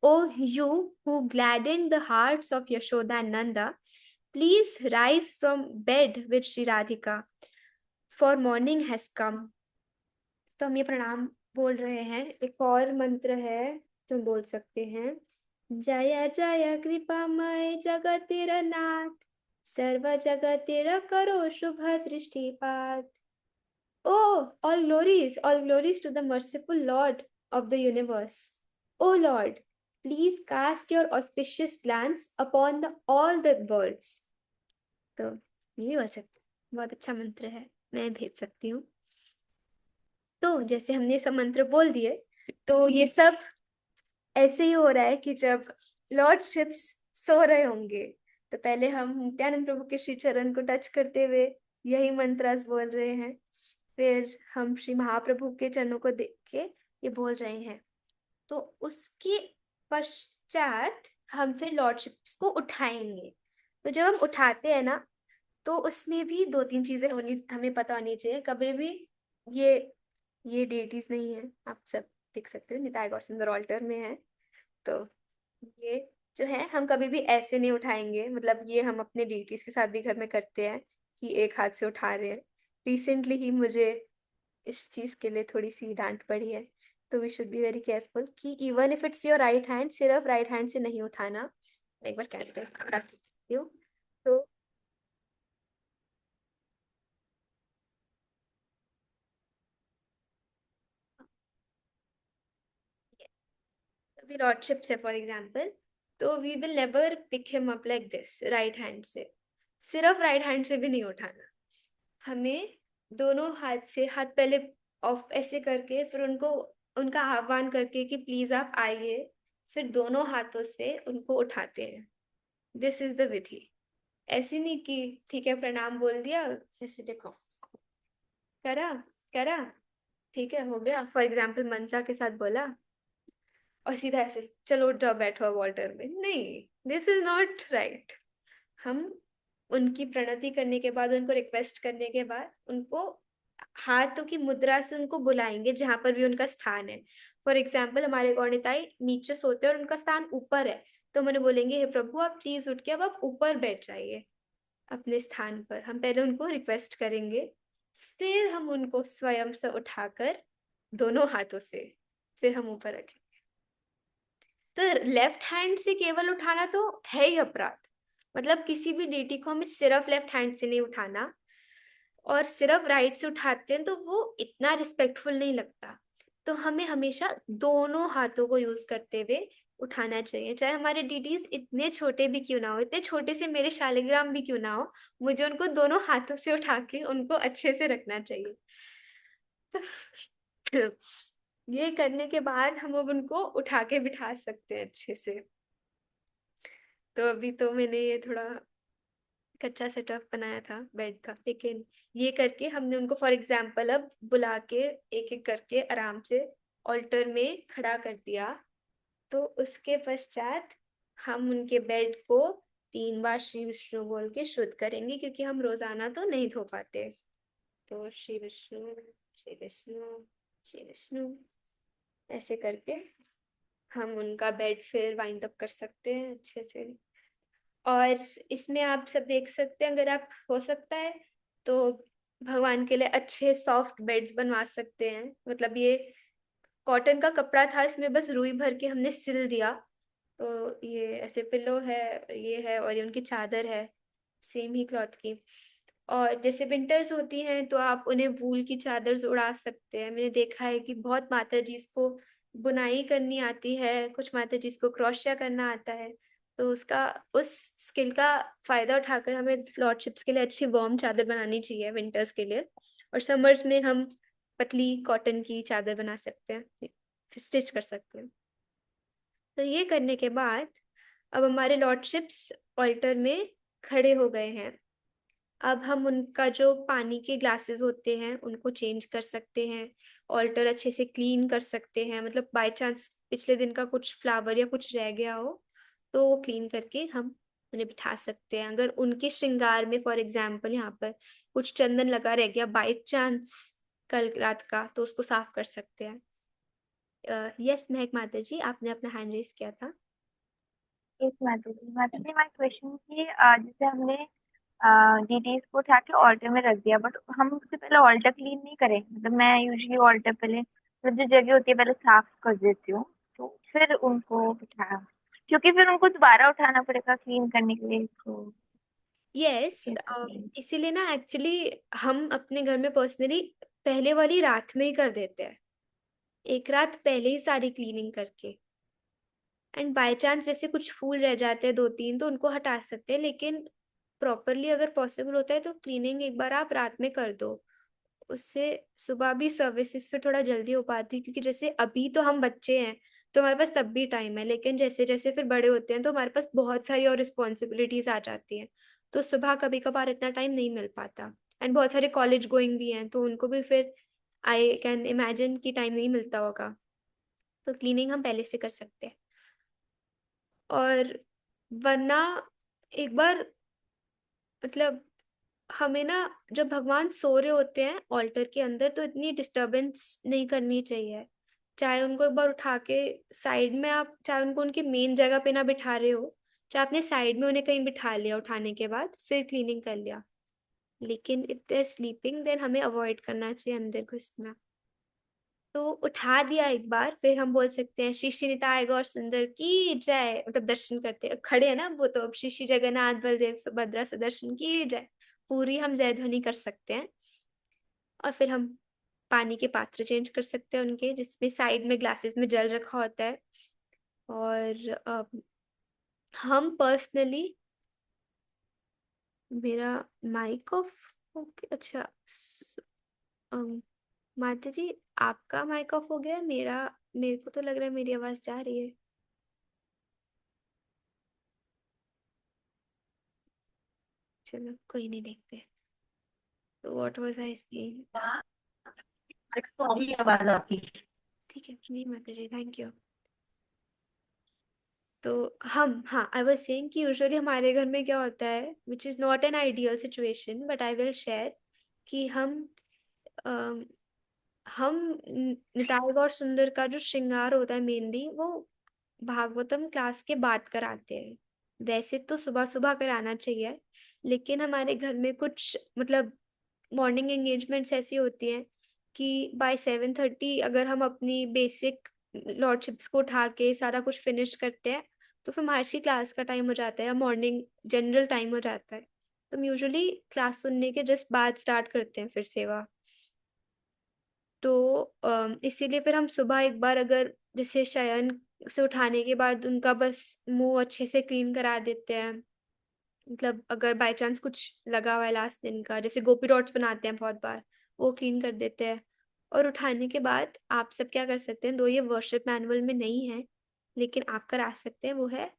O you who gladdened the hearts of Yashoda and Nanda, please rise from bed with Shri Radhika, for morning has come. तो हम ये प्रणाम बोल रहे हैं. एक और मंत्र है जो हम बोल सकते हैं. जय जय कृपामय जगतिर नाथ, सर्व जगतिर करो शुभ दृष्टिपात. Oh, all glories to the merciful Lord of the universe. O Lord, please cast your auspicious glance upon all the worlds. तो ये बोल सकते, बहुत अच्छा मंत्र है, मैं भेज सकती हूँ. तो जैसे हमने सब मंत्र बोल दिए, तो ये सब ऐसे ही हो रहा है कि जब लॉर्डशिप्स सो रहे होंगे, तो पहले हम नित्यानंद प्रभु के श्री चरण को टच करते हुए यही मंत्र बोल रहे हैं. फिर हम श्री महाप्रभु के चरणों को देख के ये बोल रहे हैं. तो उसके पश्चात हम फिर लॉर्डशिप्स को उठाएंगे. तो जब हम उठाते हैं ना, तो उसमें भी 2-3 चीजें होनी हमें पता होनी चाहिए. कभी भी ये डेटीज नहीं है, आप सब देख सकते हो निताई गौर सुंदर ऑल्टर में है. तो ये जो है हम कभी भी ऐसे नहीं उठाएंगे. मतलब ये हम अपने डेटीज के साथ भी घर में करते हैं कि एक हाथ से उठा रहे हैं. रिसेंटली ही मुझे इस चीज के लिए थोड़ी सी डांट पड़ी है. तो we should be very careful कि even if it's your right hand, सिर्फ राइट हैंड से नहीं उठाना. मैं एक बार कैलकुलेट करती हूँ. तो अभी लॉर्डशिप से फॉर एग्जाम्पल, तो we will never pick him up like this right hand से. सिर्फ राइट हैंड से भी नहीं उठाना. हमें दोनों हाथ से, हाथ पहले ऑफ ऐसे करके, फिर उनका आह्वान करके कि प्लीज आप आइए, फिर दोनों हाथों से उनको उठाते हैं. दिस इज द विधि. ऐसे नहीं कि ठीक है प्रणाम बोल दिया, ऐसे देखो करा करा, ठीक है हो गया. फॉर एग्जाम्पल मंत्रा के साथ बोला और सीधा ऐसे चलो उठ जाओ बैठो वॉल्टर में. नहीं, दिस इज नॉट राइट. हम उनकी प्रणति करने के बाद, उनको रिक्वेस्ट करने के बाद, उनको हाथों की मुद्रा से उनको बुलाएंगे जहां पर भी उनका स्थान है. फॉर एग्जाम्पल हमारे गौरनिताई नीचे सोते हैं और उनका स्थान ऊपर है, तो मैंने बोलेंगे हे प्रभु आप प्लीज उठ के अब आप ऊपर बैठ जाइए अपने स्थान पर. हम पहले उनको रिक्वेस्ट करेंगे, फिर हम उनको स्वयं से उठाकर दोनों हाथों से फिर हम ऊपर रखेंगे. तो लेफ्ट हैंड से केवल उठाना तो है ही अपराध. मतलब किसी भी डेटी को हमें सिर्फ लेफ्ट हैंड से नहीं उठाना, और सिर्फ राइट से उठाते हैं तो वो इतना रिस्पेक्टफुल नहीं लगता. तो हमें हमेशा दोनों हाथों को यूज करते हुए उठाना चाहिए. चाहे हमारे डीटीज इतने छोटे भी क्यों ना हो, इतने छोटे से मेरे शालिग्राम भी क्यों ना हो, मुझे उनको दोनों हाथों से उठा के उनको अच्छे से रखना चाहिए. तो ये करने के बाद हम अब उनको उठा के बिठा सकते हैं अच्छे से. तो अभी तो मैंने ये थोड़ा कच्चा सेटअप बनाया था बेड का, लेकिन ये करके हमने उनको फॉर एग्जाम्पल अब बुला के एक एक करके आराम से ऑल्टर में खड़ा कर दिया. तो उसके पश्चात हम उनके बेड को 3 बार श्री विष्णु बोल के शुद्ध करेंगे, क्योंकि हम रोजाना तो नहीं धो पाते. तो श्री विष्णु श्री विष्णु श्री विष्णु ऐसे करके हम उनका बेड फिर वाइंड अप कर सकते हैं अच्छे से. और इसमें आप सब देख सकते हैं, अगर आप हो सकता है तो भगवान के लिए अच्छे सॉफ्ट बेड्स बनवा सकते हैं. मतलब ये कॉटन का कपड़ा था, इसमें बस रुई भर के हमने सिल दिया. तो ये ऐसे पिलो है, ये है, और ये उनकी चादर है सेम ही क्लॉथ की. और जैसे विंटर्स होती हैं तो आप उन्हें वूल की चादर उड़ा सकते हैं. मैंने देखा है कि बहुत माता जी इसको बुनाई करनी आती है, कुछ माता जी इसको क्रोशिया करना आता है. तो उस स्किल का फायदा उठाकर हमें लॉर्डशिप्स के लिए अच्छी वार्म चादर बनानी चाहिए विंटर्स के लिए. और समर्स में हम पतली कॉटन की चादर बना सकते हैं, स्टिच कर सकते हैं. तो ये करने के बाद अब हमारे लॉर्डशिप्स ऑल्टर में खड़े हो गए हैं. अब हम उनका जो पानी के ग्लासेस होते हैं उनको चेंज कर सकते हैं, ऑल्टर अच्छे से क्लीन कर सकते हैं. मतलब बाय चांस पिछले दिन का कुछ फ्लावर या कुछ रह गया हो तो वो क्लीन करके हम उन्हें बिठा सकते हैं. अगर उनके श्रृंगार में फॉर एग्जाम्पल यहाँ पर कुछ चंदन लगा रह गया बाय चांस कल रात का, तो उसको साफ कर सकते हैं. यस महक माता जी, आपने अपना हैंड रेस किया था। यस माता जी हमारी क्वेश्चन थी जैसे हमने डीटीज को उठा के ऑल्टर में रख दिया, बट हम उससे पहले ऑल्टर क्लीन नहीं करें। मतलब मैं यूजुअली ऑल्टर पहले मतलब जो जगह होती है पहले साफ कर देती हूँ, तो फिर उनको उठाया, क्योंकि फिर उनको दोबारा उठाना पड़ेगा क्लीन करने के लिए, तो यस, कैसे करें? इसीलिए ना एक्चुअली हम अपने घर में पर्सनली पहले वाली रात में ही कर देते हैं, एक रात पहले ही सारी क्लीनिंग करके। एंड बाय चांस जैसे कुछ फूल रह जाते हैं दो तीन, तो उनको हटा सकते हैं, लेकिन प्रॉपरली अगर पॉसिबल होता है तो क्लीनिंग एक बार आप रात में कर दो। उससे सुबह भी सर्विसेज फिर थोड़ा जल्दी हो पाती है, क्योंकि जैसे अभी तो हम बच्चे हैं तो हमारे पास तब भी टाइम है, लेकिन जैसे जैसे फिर बड़े होते हैं तो हमारे पास बहुत सारी और रिस्पॉन्सिबिलिटीज आ जाती हैं, तो सुबह कभी कभार इतना टाइम नहीं मिल पाता। एंड बहुत सारे कॉलेज गोइंग भी हैं, तो उनको भी फिर आई कैन इमेजिन कि टाइम नहीं मिलता होगा, तो क्लीनिंग हम पहले से कर सकते हैं। और वरना एक बार मतलब हमें ना, जब भगवान सो रहे होते हैं ऑल्टर के अंदर, तो इतनी डिस्टरबेंस नहीं करनी चाहिए। चाहे उनको एक बार उठा के साइड में आप, चाहे उनको उनके मेन जगह पे ना बिठा रहे हो, चाहे आपने साइड में उन्हें कहीं बिठा लिया उठाने के बाद फिर क्लीनिंग कर लिया, लेकिन if they are sleeping then हमें अवॉइड करना चाहिए अंदर घुसना। तो उठा दिया एक बार, फिर हम बोल सकते हैं श्री श्री निताय गौर सुंदर की जय, मतलब दर्शन करते हैं, खड़े हैं ना वो, तो अब श्री श्री जगन्नाथ बलदेव सुभद्रा सुदर्शन की जय, पूरी हम जय ध्वनि कर सकते हैं। और फिर हम पानी के पात्र चेंज कर सकते हैं उनके, जिसमें साइड में ग्लासेस में जल रखा होता है। और हम पर्सनली, मेरा माइक ऑफ, ओके अच्छा, माता जी आपका माइक ऑफ हो गया, मेरा, मेरे को तो लग रहा है मेरी आवाज जा रही है। चलो कोई नहीं, देखते। तो what was I saying? Sorry आवाज आपकी। ठीक है जी माता जी, थैंक यू। तो हम, हाँ, आई वाज सेइंग कि यूजुअली हमारे घर में क्या होता है, which is not an ideal situation but I will share, कि अम, हम निताई गौर सुंदर का जो श्रृंगार होता है मेनली, वो भागवतम क्लास के बाद कराते हैं। वैसे तो सुबह सुबह कराना चाहिए, लेकिन हमारे घर में कुछ मतलब मॉर्निंग एंगेजमेंट्स ऐसी होती हैं कि बाय 7:30 अगर हम अपनी बेसिक लॉर्डशिप्स को उठा के सारा कुछ फिनिश करते हैं, तो फिर महर्षि क्लास का टाइम हो जाता है या मॉर्निंग जनरल टाइम हो जाता है, तो हम यूजुअली क्लास सुनने के जस्ट बाद स्टार्ट करते हैं फिर सेवा। तो इसीलिए फिर हम सुबह एक बार अगर जैसे शयन से उठाने के बाद उनका बस मुंह अच्छे से क्लीन करा देते हैं, मतलब अगर बाय चांस कुछ लगा हुआ है लास्ट दिन का, जैसे गोपी डॉट्स बनाते हैं बहुत बार, वो क्लीन कर देते हैं। और उठाने के बाद आप सब क्या कर सकते हैं, दो ये वर्शिप मैनुअल में नहीं है लेकिन आप करा सकते हैं, वो है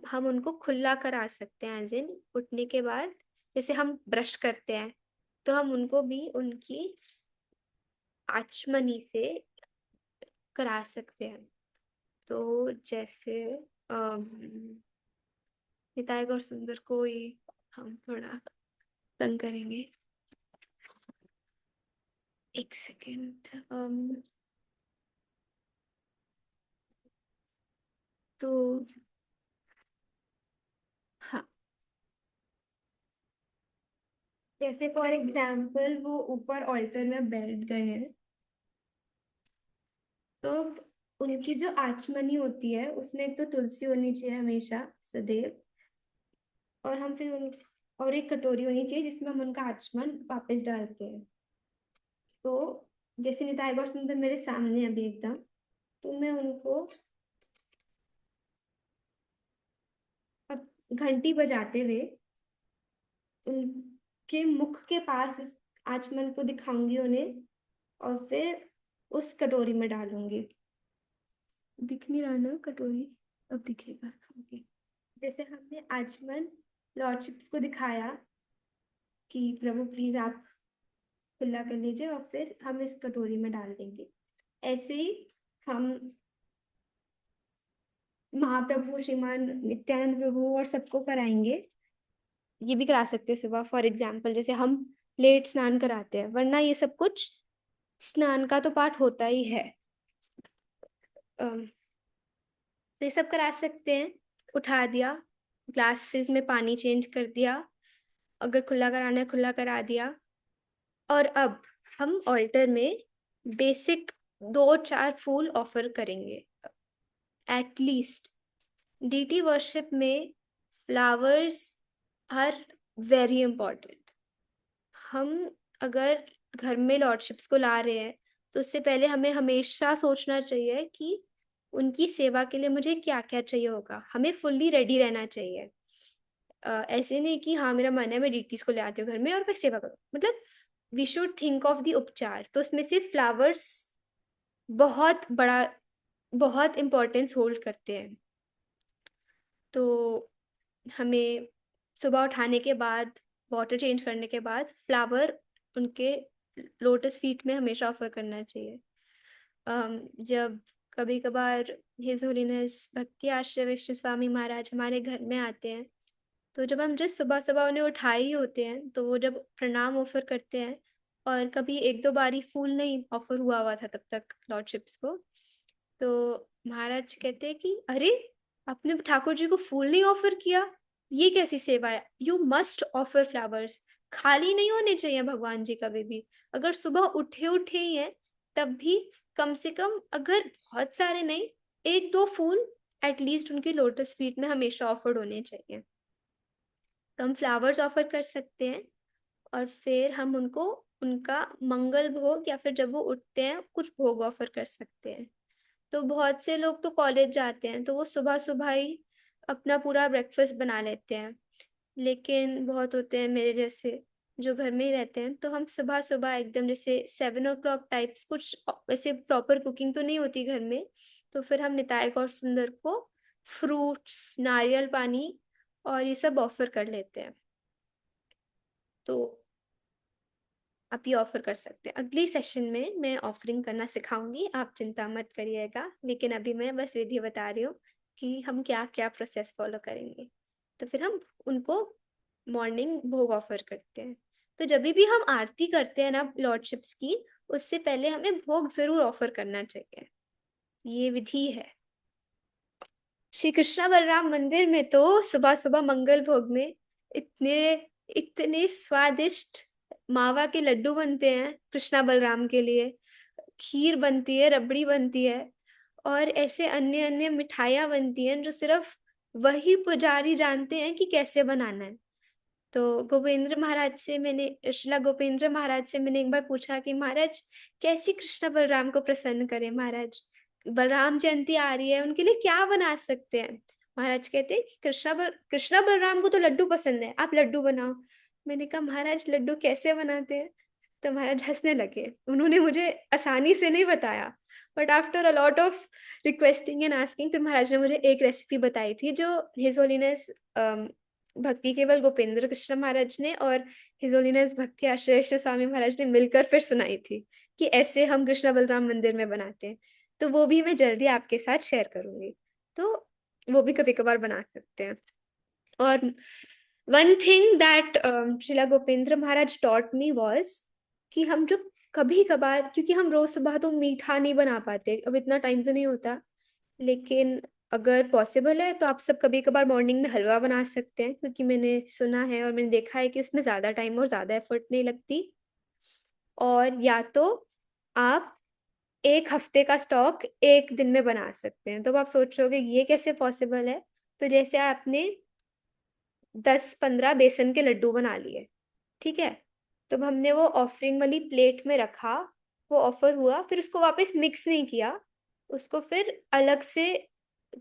हम उनको खुला करा सकते हैं, एज इन उठने के बाद जैसे हम ब्रश करते हैं, तो हम उनको भी उनकी आचमनी से करा सकते हैं। तो जैसे निताई गौर सुंदर को ही हम थोड़ा तंग करेंगे, एक सेकेंड। तो हाँ, जैसे फॉर एग्जाम्पल वो ऊपर ऑल्टर में बैठ गए हैं, तो उनकी जो आचमनी होती है उसमें एक तो तुलसी होनी चाहिए हमेशा सदैव, और हम फिर और एक कटोरी होनी चाहिए जिसमें हम उनका आचमन वापस डालते हैं। तो जैसे निताई गौर सुंदर मेरे सामने अभी एकदम, तो मैं उनको अब घंटी बजाते हुए उनके मुख के पास इस आचमन को दिखाऊंगी उन्हें, और फिर उस कटोरी में डालूंगी। दिख नहीं रहा ना कटोरी, अब दिखेगा, ओके। जैसे हमने आचमन लॉर्डशिप्स को दिखाया कि प्रभु प्लीज आप खुला कर लीजिए, और फिर हम इस कटोरी में डाल देंगे। ऐसे ही हम महाप्रभु श्रीमान नित्यानंद प्रभु और सबको कराएंगे, ये भी करा सकते हैं सुबह फॉर एग्जाम्पल, जैसे हम लेट स्नान कराते हैं, वरना ये सब कुछ स्नान का तो पाठ होता ही है। तो ये सब करा सकते हैं। उठा दिया, ग्लासेस में पानी चेंज कर दिया, अगर खुला कराना है खुला करा दिया। और अब हम ऑल्टर में बेसिक 2-4 फूल ऑफर करेंगे एटलीस्ट। डीटी वर्शिप में फ्लावर्स आर वेरी इंपॉर्टेंट। हम अगर घर में लॉर्डशिप्स को ला रहे हैं तो उससे पहले हमें हमेशा सोचना चाहिए कि उनकी सेवा के लिए मुझे क्या क्या चाहिए होगा। हमें फुल्ली रेडी रहना चाहिए। ऐसे नहीं कि हाँ मेरा मन है मैं डीटीज को ले आती हूँ घर में और मैं सेवा करूँ, मतलब we should think of the upachar. तो उसमें से फ्लावर्स बहुत बड़ा, बहुत इम्पोर्टेंस होल्ड करते हैं। तो हमें सुबह उठाने के बाद, वाटर चेंज करने के बाद फ्लावर उनके लोटस फीट में हमेशा ऑफर करना चाहिए। जब कभी कभार हिज होलीनेस भक्ति आश्रय विष्णु स्वामी महाराज हमारे घर में आते हैं, तो जब हम जिस सुबह सुबह उन्हें उठाए ही होते हैं तो वो जब प्रणाम ऑफर करते हैं, और कभी 1-2 बारी फूल नहीं ऑफर हुआ हुआ था तब तक लॉर्डशिप्स को, तो महाराज कहते हैं कि अरे आपने ठाकुर जी को फूल नहीं ऑफर किया, ये कैसी सेवा है। You must offer flowers. खाली नहीं होने चाहिए भगवान जी कभी भी। अगर सुबह उठे उठे ही हैं तब भी कम से कम, अगर बहुत सारे नहीं, 1-2 फूल एटलीस्ट उनके लोटस फीट में हमेशा ऑफर्ड होने चाहिए। तो हम फ्लावर्स ऑफर कर सकते हैं, और फिर हम उनको उनका मंगल भोग या फिर जब वो उठते हैं कुछ भोग ऑफर कर सकते हैं। तो बहुत से लोग तो कॉलेज जाते हैं तो वो सुबह सुबह ही अपना पूरा ब्रेकफास्ट बना लेते हैं, लेकिन बहुत होते हैं मेरे जैसे जो घर में ही रहते हैं, तो हम सुबह सुबह एकदम जैसे 7 o'clock टाइप्स, कुछ वैसे प्रॉपर कुकिंग तो नहीं होती घर में, तो फिर हम निताई गौर सुंदर को फ्रूट्स, नारियल पानी और ये सब ऑफर कर लेते हैं। तो आप ये ऑफर कर सकते हैं। अगली सेशन में मैं ऑफरिंग करना सिखाऊंगी, आप चिंता मत करिएगा, लेकिन अभी मैं बस विधि बता रही हूँ कि हम क्या क्या प्रोसेस फॉलो करेंगे। तो फिर हम उनको मॉर्निंग भोग ऑफर करते हैं। तो जब भी हम आरती करते हैं ना लॉर्डशिप्स की, उससे पहले हमें भोग जरूर ऑफर करना चाहिए। ये विधि है। श्री कृष्णा बलराम मंदिर में तो सुबह सुबह मंगल भोग में इतने इतने स्वादिष्ट मावा के लड्डू बनते हैं कृष्णा बलराम के लिए, खीर बनती है, रबड़ी बनती है, और ऐसे अन्य अन्य मिठाइयाँ बनती हैं जो सिर्फ वही पुजारी जानते हैं कि कैसे बनाना है। तो गोपेंद्र महाराज से मैंने, श्रीला गोपेंद्र महाराज से मैंने एक बार पूछा कि महाराज कैसे कृष्ण बलराम को प्रसन्न करें, महाराज बलराम जयंती आ रही है उनके लिए क्या बना सकते हैं। महाराज कहते हैं कि कृष्णा बलराम को तो लड्डू पसंद है, आप लड्डू बनाओ। मैंने कहा महाराज लड्डू कैसे बनाते हैं, तो महाराज हंसने लगे। उन्होंने मुझे आसानी से नहीं बताया, but after a lot of requesting and asking फिर महाराज ने मुझे एक रेसिपी बताई थी जो हिज होलीनेस भक्ति केवल गोपेंद्र कृष्ण महाराज ने और हिज होलीनेस भक्ति आश्रेष्ठ स्वामी महाराज ने मिलकर फिर सुनाई थी कि ऐसे हम कृष्ण बलराम मंदिर में बनाते हैं। तो वो भी मैं जल्दी आपके साथ शेयर करूंगी, तो वो भी कभी कभार बना सकते हैं। और one thing that Srila Gopendra Maharaj taught me was कि हम जो कभी कभार, क्योंकि हम रोज सुबह तो मीठा नहीं बना पाते, अब इतना टाइम तो नहीं होता, लेकिन अगर पॉसिबल है तो आप सब कभी कभार मॉर्निंग में हलवा बना सकते हैं, क्योंकि मैंने सुना है और मैंने देखा है कि उसमें ज्यादा टाइम और ज्यादा एफर्ट नहीं लगती। और या तो आप 1 हफ्ते का स्टॉक एक दिन में बना सकते हैं। तो अब आप सोच रहे होगे ये कैसे पॉसिबल है। तो जैसे आपने 10-15 बेसन के लड्डू बना लिए, ठीक है, तो अब हमने वो ऑफरिंग वाली प्लेट में रखा, वो ऑफर हुआ, फिर उसको वापस मिक्स नहीं किया, उसको फिर अलग से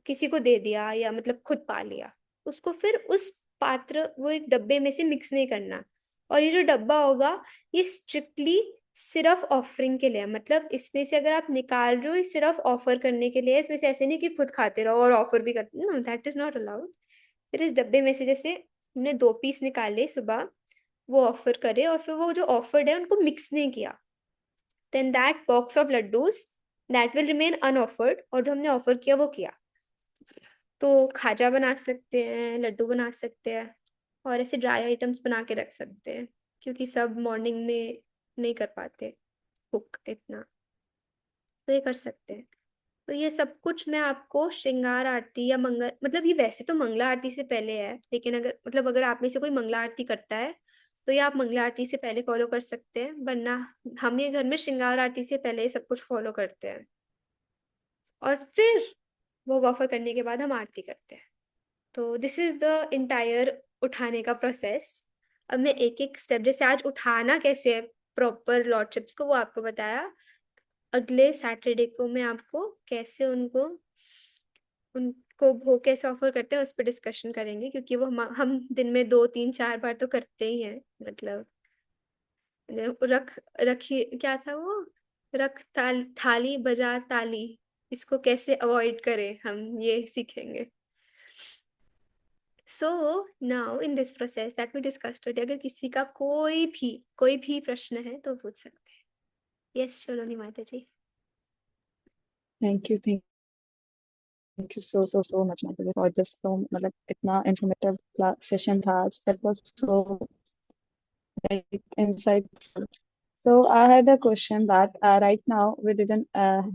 किसी को दे दिया या मतलब खुद पा लिया, उसको फिर उस पात्र, वो एक डब्बे में से मिक्स नहीं करना। और ये जो डब्बा होगा ये स्ट्रिक्टली सिर्फ ऑफरिंग के लिए है, मतलब इसमें से अगर आप निकाल रहे हो ये सिर्फ ऑफर करने के लिए है, इसमें से ऐसे नहीं कि खुद खाते रहो और ऑफर भी करते, know that is not allowed. फिर इस डब्बे में से जैसे हमने 2 पीस निकाले सुबह, वो ऑफर करे और फिर वो जो ऑफर्ड है उनको मिक्स नहीं किया, then that box of laddoos that will remain unoffered, और जो हमने ऑफर किया वो किया। तो खाजा बना सकते हैं, लड्डू बना सकते हैं, और ऐसे ड्राई आइटम्स बना के रख सकते हैं, क्योंकि सब मॉर्निंग में नहीं कर पाते कुक इतना, तो ये कर सकते हैं। तो ये सब कुछ मैं आपको श्रृंगार आरती या मंगल, मतलब ये वैसे तो मंगला आरती से पहले है, लेकिन अगर मतलब अगर आप में से कोई मंगला आरती करता है तो ये आप मंगला आरती से पहले फॉलो कर सकते हैं, वरना हम ये घर में श्रृंगार आरती से पहले ये सब कुछ फॉलो करते हैं, और फिर भोग ऑफर करने के बाद हम आरती करते हैं। तो दिस इज द इंटायर उठाने का प्रोसेस। अब मैं एक एक स्टेप, जैसे आज उठाना कैसे है प्रॉपर लॉर्डशिप्स को, वो आपको बताया। अगले सैटरडे को मैं आपको कैसे उनको भोग कैसे ऑफर करते हैं उस पर डिस्कशन करेंगे, क्योंकि वो हम दिन में 2 3 4 बार तो करते ही हैं। मतलब रख रखी क्या था वो, रख थाली बजा ताली, इसको कैसे अवॉइड करें हम ये सीखेंगे। So now in this process that we discussed today, अगर किसी का कोई भी प्रश्न है तो पूछ सकते हैं। Yes Sholoni Mata ji. Thank you, thank you so much Mata for this. तो मतलब इतना इंफॉर्मेटिव सेशन था आज, that was so insightful. So I had a question that right now we didn't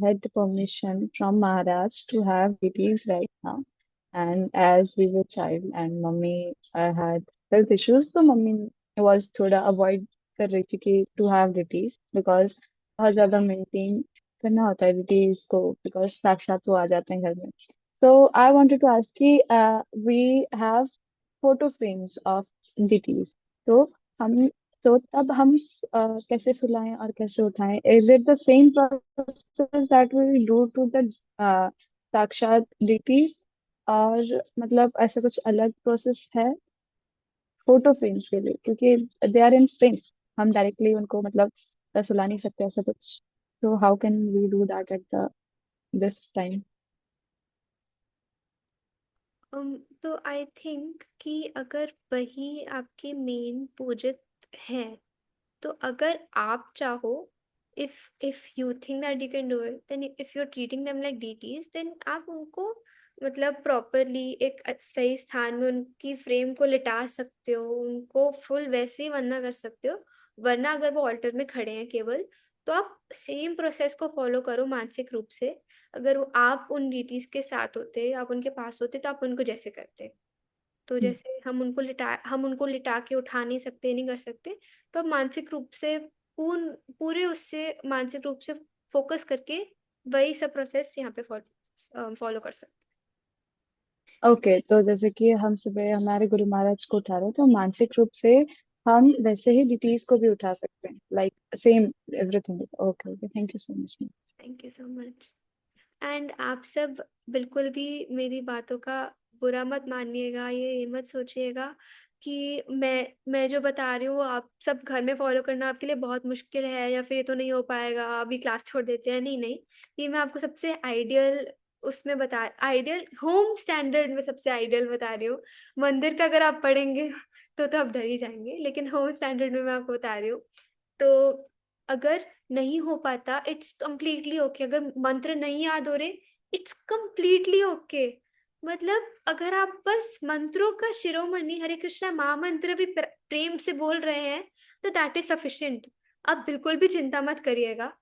had permission from Maharaj to have deities right now, and as we were child and mummy had health issues, तो mummy was थोड़ा avoid कर रही थी कि to have deities because बहुत ज्यादा maintain करना होता है deities को, because साक्षात वो आ जाते हैं घर में. So I wanted to ask कि we have photo frames of deities. तो हम तो तब हम कैसे सुलाएं और कैसे उठाएं? Is it the same process that we do to the sakshat deities, और मतलब ऐसा कुछ अलग प्रोसेस है फोटो फ्रेम्स के लिए, क्योंकि दे आर इन फ्रेम्स, हम डायरेक्टली उनको मतलब सुला नहीं सकते ऐसा कुछ. तो how can we do that at the this time? तो आई थिंक कि अगर वही आपके मेन पूजित है, तो अगर आप चाहो, if you think that you can do it, then if you're treating them like deities, then आप उनको मतलब प्रॉपरली एक सही स्थान में उनकी फ्रेम को लिटा सकते हो, उनको फुल वैसे ही वंदना कर सकते हो। वरना अगर वो ऑल्टर में खड़े हैं केवल, तो आप सेम प्रोसेस को फॉलो करो मानसिक रूप से। अगर वो आप उन डीटीज के साथ होते, आप उनके पास होते, तो आप उनको जैसे करते। तो जैसे हम उनको लिटा के उठा नहीं सकते, नहीं कर सकते, तो आप मानसिक रूप से पूरे उससे मानसिक रूप से फोकस करके वही सब प्रोसेस यहाँ पे फॉलो कर सकते ओके, तो जैसे कि हम सुबह हमारे गुरु महाराज को उठा रहे हैं, तो मानसिक रूप से हम वैसे ही डिटीज को भी उठा सकते हैं, like same everything. Okay okay, thank you so much. हैं। Thank you so much. And आप सब बिल्कुल भी मेरी बातों का बुरा मत मानिएगा, ये मत सोचिएगा कि मैं जो बता रही हूँ आप सब घर में फॉलो करना आपके लिए बहुत मुश्किल है, या फिर ये तो नहीं हो पाएगा, अभी क्लास छोड़ देते हैं। नहीं नहीं, ये मैं आपको सबसे आइडियल उसमें आइडियल होम स्टैंडर्ड में सबसे आइडियल बता रही हूँ। मंदिर का अगर आप पढ़ेंगे तो आप डर ही जाएंगे, लेकिन होम स्टैंडर्ड में मैं आपको बता रही हूँ। तो अगर नहीं हो पाता, इट्स कम्प्लीटली ओके। अगर मंत्र नहीं याद हो रहे, इट्स कम्प्लीटली ओके। मतलब अगर आप बस मंत्रों का शिरोमणि हरे कृष्णा महामंत्र भी प्रेम से बोल रहे हैं, तो दैट इज सफिशिएंट। आप बिल्कुल भी चिंता मत करिएगा।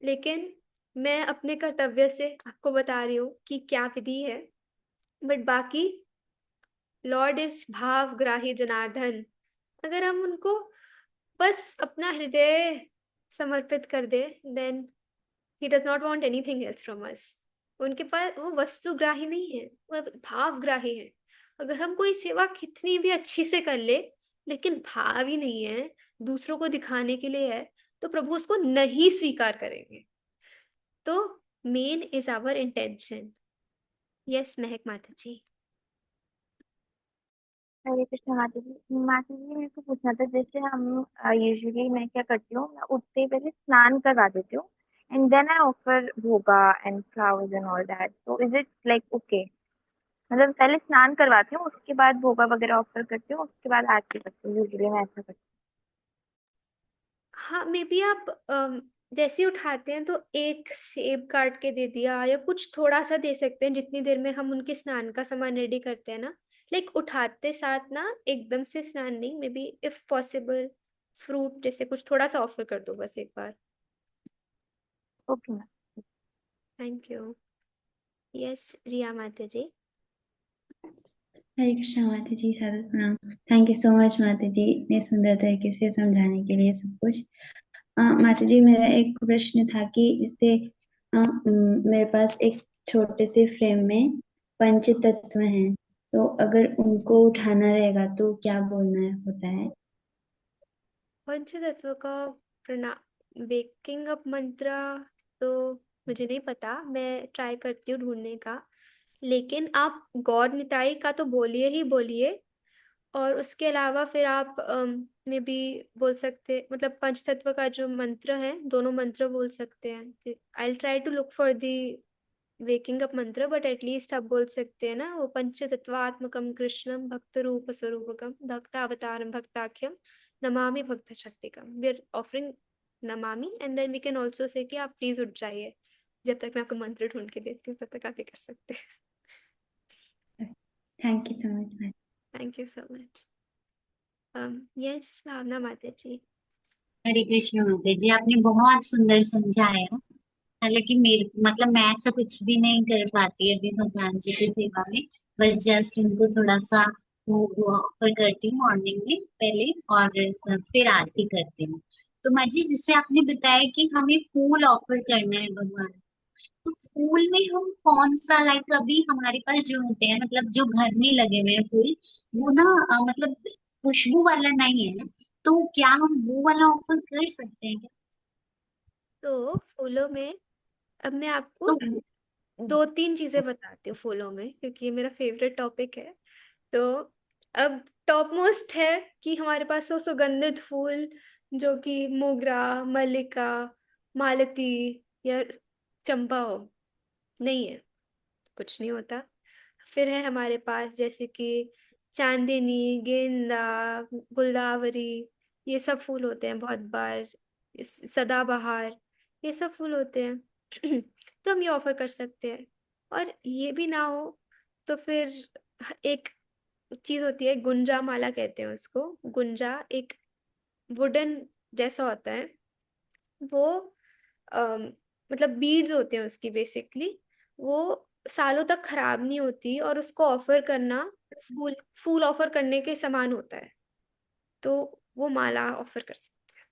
लेकिन मैं अपने कर्तव्य से आपको बता रही हूँ कि क्या विधि है, बट बाकी लॉर्ड इज भावग्राही जनार्दन। अगर हम उनको बस अपना हृदय समर्पित कर दे, then he does not want anything else from us. उनके पास वो वस्तुग्राही नहीं है, वो भावग्राही है। अगर हम कोई सेवा कितनी भी अच्छी से कर ले, लेकिन भाव ही नहीं है, दूसरों को दिखाने के लिए है, तो प्रभु उसको नहीं स्वीकार करेंगे। तो main is our intention. Yes Mahak Mata ji. हरे कृष्ण माता जी मेरे को पूछना था, जैसे हम यूजुअली मैं क्या करती हूँ, मैं उठते ही पहले स्नान करवा देती हूँ एंड देन आई ऑफर भोगा and flowers and all that. तो इज इट लाइक ओके? मतलब पहले स्नान करवाती हूँ, उसके बाद भोगा वगैरह ऑफर करती हूँ, उसके बाद आरती करती हूँ। यूजुअली मैं ऐसा करती हाँ, मे बी आप जैसे ही उठाते हैं तो एक सेब काट के दे दिया, या कुछ थोड़ा सा दे सकते हैं जितनी देर में हम उनके स्नान का सामान रेडी करते हैं ना। लाइक उठाते साथ ना एकदम से स्नान नहीं, may be if possible fruit जैसे कुछ थोड़ा सा ऑफर कर दो बस एक बार। हूँ। Okay ma'am. Thank you. Yes Riya Mata ji. Hare Krishna Mata जी, सादर प्रणाम। थैंक यू सो मच माता जी, इतने सुंदर तरीके से समझाने के लिए सब कुछ। माता जी, मेरा एक प्रश्न था कि इससे मेरे पास एक छोटे से फ्रेम में पंच तत्व हैं, तो अगर उनको उठाना रहेगा तो क्या बोलना होता है? पंच तत्व का प्रणाम बेकिंग अप मंत्र तो मुझे नहीं पता, मैं ट्राई करती हूँ ढूंढने का। लेकिन आप गौर निताई का तो बोलिए ही बोलिए। और उसके अलावा फिर आप में भी बोल सकते, मतलब पंचतत्व का जो मंत्र है दोनों मंत्र बोल सकते हैं। I try to look for the waking up mantra, but at least आप बोल सकते हैं ना वो पंचतत्वात्मकम कृष्णम भक्त रूप स्वरूपकम भक्तावतारम भक्ताख्यम नमामि भक्त शक्तिकम। We are offering namami and then we can also say कि आप प्लीज उठ जाइए। जब तक मैं आपको मंत्र ढूंढ के देती हूँ तब तक आप ये कर सकते हैं। Thank you so much. Thank you so much. Yes Bhavna Mata ji. हरे कृष्ण माता जी, आपने बहुत सुंदर समझाया। हालांकि मेरे मतलब मैं ऐसा कुछ भी नहीं कर पाती अभी भगवान जी की सेवा में। बस जस्ट उनको थोड़ा सा वो ऑफर करती हूँ मॉर्निंग में पहले, और फिर आरती करती हूँ। तो माँ जी, जिससे आपने बताया कि हमें फूल ऑफर करना है भगवान, तो फूल में हम कौन सा, लाइक अभी हमारे पास जो होते हैं मतलब जो घर में लगे हुए हैं फूल, वो ना मतलब खुशबू वाला नहीं है, तो क्या हम वो वाला ऑफर कर सकते हैं क्या? तो फूलों में अब मैं आपको तो दो तीन चीजें बताती हूँ फूलों में, क्योंकि ये मेरा फेवरेट टॉपिक है। तो अब टॉप मोस्ट है कि हमारे पास वो सुगंधित फूल जो कि मोगरा, मल्लिका, मालती या चंपा हो, नहीं है, कुछ नहीं होता। फिर है हमारे पास जैसे कि चांदनी, गेंदा, गुलदावरी, ये सब फूल होते हैं बहुत बार। सदाबहार, ये सब फूल होते हैं। तो हम ये ऑफर कर सकते हैं। और ये भी ना हो तो फिर एक चीज होती है, गुंजा माला कहते हैं उसको। गुंजा एक वुडन जैसा होता है वो। अम, मतलब बीड्स होते हैं उसकी बेसिकली। वो सालों तक खराब नहीं होती और उसको ऑफर करना फूल फूल ऑफर करने के समान होता है। तो वो माला ऑफर कर सकते हैं।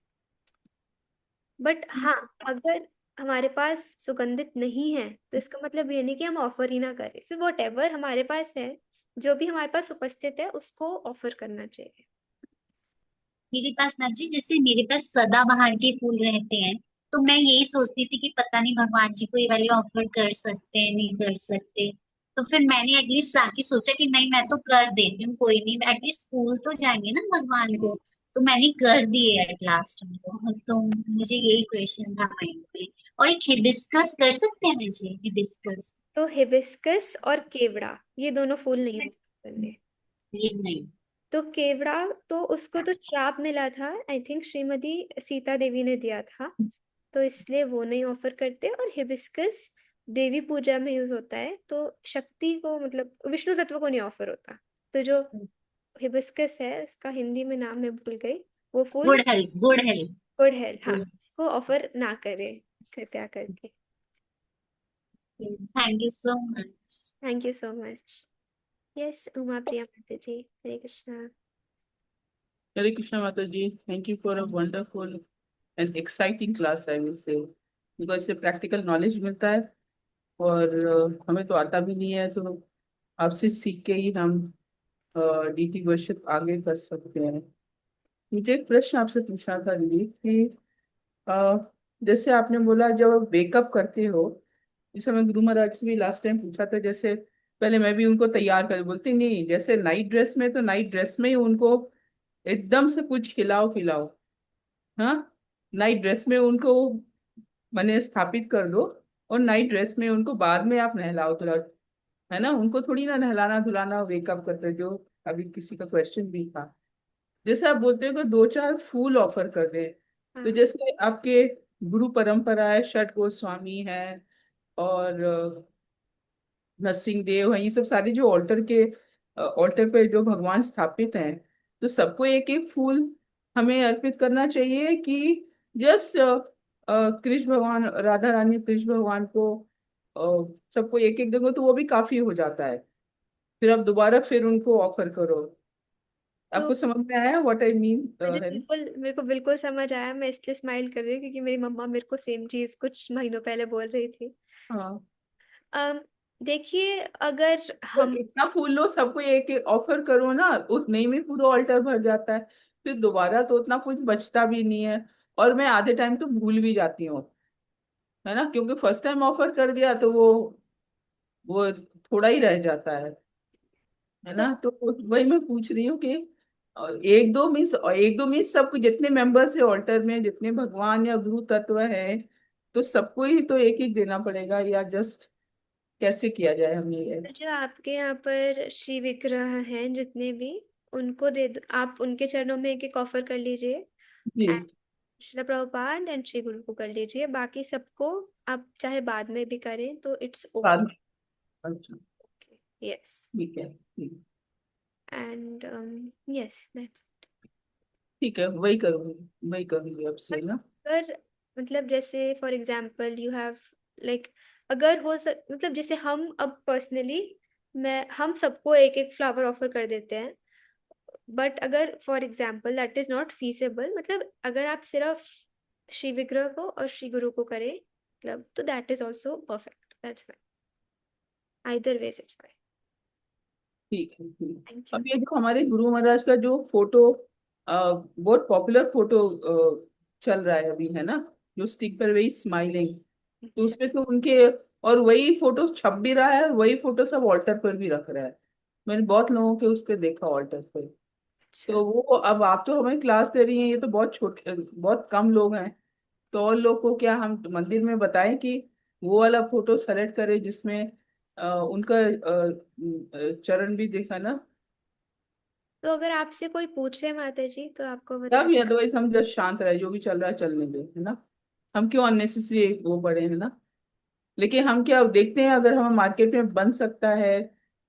बट हाँ, अगर हमारे पास सुगंधित नहीं है तो इसका मतलब ये नहीं कि हम ऑफर ही ना करें। फिर वॉट एवर हमारे पास है, जो भी हमारे पास उपस्थित है उसको ऑफर करना चाहिए। मेरे पास ना जी, जैसे मेरे पास सदाबहार के फूल रहते हैं, तो मैं यही सोचती थी कि पता नहीं भगवान जी को ये वाले ऑफर कर सकते हैं नहीं कर सकते। तो फिर मैंने एटलीस्ट आके सोचा कि नहीं, मैं तो कर देती हूँ, कोई नहीं, एटलीस्ट फूल तो जाएंगे ना भगवान को। तो मैंने कर दिए एट लास्ट उनको। तो मुझे यही क्वेश्चन था माइंड में। और एक हिबिस्कस कर सकते हैं ना जी, हिबिस्कस? तो हिबिस्कस और केवड़ा ये दोनों फूल नहीं हो सकते। ये नहीं? तो केवड़ा, तो उसको तो श्राप मिला था, आई थिंक श्रीमती सीता देवी ने दिया था, तो इसलिए वो नहीं ऑफर करते। और हिबिस्कस देवी पूजा में यूज होता है, तो शक्ति को मतलब विष्णु तत्व को नहीं ऑफर होता। तो जो हिबिस्कस है उसका हिंदी में नाम मैं भूल गई, वो फूल गुड़हल, गुड़हल। गुड़हल, हाँ, इसको ऑफर ना करें कृपया करके। Thank you so much. Thank you so much. Yes Uma Priya Mata ji, Hare Krishna. Hare Krishna Mata ji, thank you for a wonderful and exciting class I will say, because इससे प्रैक्टिकल नॉलेज मिलता है। और हमें तो आता भी नहीं है, तो आपसे सीख के ही हम डीटी वर्शिप आगे कर सकते हैं। मुझे एक प्रश्न आपसे पूछना था दीदी कि अ, जैसे आपने बोला जब आप वेकअप करते हो, जैसे मैं गुरु महाराज से भी लास्ट टाइम पूछा था, जैसे पहले मैं भी उनको तैयार कर बोलती नहीं, जैसे नाइट ड्रेस में तो नाइट ड्रेस में ही उनको एकदम से कुछ खिलाओ पिलाओ। हाँ, नाइट ड्रेस में उनको मैंने स्थापित कर दो, और नाइट ड्रेस में उनको बाद में आप नहलाओ धुलाओ, है ना। उनको थोड़ी ना नहलाना धुलाना वेकअप करते, जो अभी किसी का क्वेश्चन भी था। जैसे आप बोलते हो कि दो चार फूल ऑफर कर दें, तो हाँ जैसे आपके गुरु परंपरा है, षट गोस्वामी है, और नरसिंह देव है, ये सब सारे जो ऑल्टर के ऑल्टर पे जो भगवान स्थापित हैं, तो सबको एक एक फूल हमें अर्पित करना चाहिए कि जस्ट कृष्ण भगवान, राधा रानी कृष्ण भगवान को सबको एक एक दोगे तो वो भी काफी हो जाता है। फिर आप दोबारा फिर उनको ऑफर करो। तो आपको समझ में आया व्हाट आई मीन है? मेरे को बिल्कुल समझ आया। मैं इसलिए स्माइल कर रही हूँ क्योंकि मेरी मम्मा मेरे को सेम चीज कुछ महीनों पहले बोल रही थी। हाँ, अम देखिए, अगर तो हम इतना फूल लो, सबको एक एक ऑफर करो ना, उतने ही में पूरा ऑल्टर भर जाता है। फिर दोबारा तो उतना कुछ बचता भी नहीं है। और मैं आधे टाइम तो भूल भी जाती हूँ, है ना, क्योंकि फर्स्ट टाइम ऑफर कर दिया तो वो थोड़ा ही रह जाता है तो ना। तो वही मैं पूछ रही हूँ कि एक दो मीन्स सबको, जितने मेंबर्स है ऑल्टर में, जितने भगवान या गुरु तत्व है, तो सबको ही तो एक एक देना पड़ेगा, या जस्ट कैसे किया जाए हमें ये? जो आपके यहाँ पर शिव विग्रह हैं जितने भी, उनको दे दो। आप उनके चरणों में एक एक ऑफर कर लीजिए। जी। एंड श्रील प्रभुपाद एंड श्री गुरु को कर लीजिए। बाकी सबको आप चाहे बाद में भी करें तो इट्स बाद ओके। में। अच्छा, यस। ठीक है, ठीक। And yes, that's. ठीक है, वही करूंगी अब से ना। अगर मतलब जैसे for example you have like, अगर मतलब जैसे हम अब पर्सनली, मैं हम सबको एक एक फ्लावर ऑफर कर देते हैं। बट अगर for example that is not feasible, मतलब अगर आप सिर्फ श्री विग्रह को और श्री गुरु को करें मतलब, तो that is also perfect. That's fine. Either ways it's fine. ठीक है, ठीक। Thank you. अब ये जो हमारे गुरु महाराज का जो फोटो, बहुत पॉपुलर फोटो चल रहा है अभी, है ना, जो स्टिक पर वही स्माइलिंग, तो अच्छा। उसमें तो उनके, और वही फोटो छप भी रहा है, और वही फोटो सब ऑल्टर पर भी रख रहा है। मैंने बहुत लोगों के उस पर देखा ऑल्टर पर। अच्छा। तो वो, अब आप तो हमें क्लास दे रही हैं, ये तो बहुत छोटे, बहुत कम लोग हैं। तो और लोग को क्या हम मंदिर में बताएं कि वो वाला फोटो सेलेक्ट करें जिसमें उनका चरण भी देखा ना। तो अगर आपसे कोई पूछे माता जी तो आपको बता। तब अदरवाइज हम जस्ट शांत रहे, जो भी चल रहा है चलने दे, है ना। हम क्यों अननेसेसरी वो बड़े, है ना। लेकिन हम क्या, अब देखते हैं अगर हमें मार्केट में बन सकता है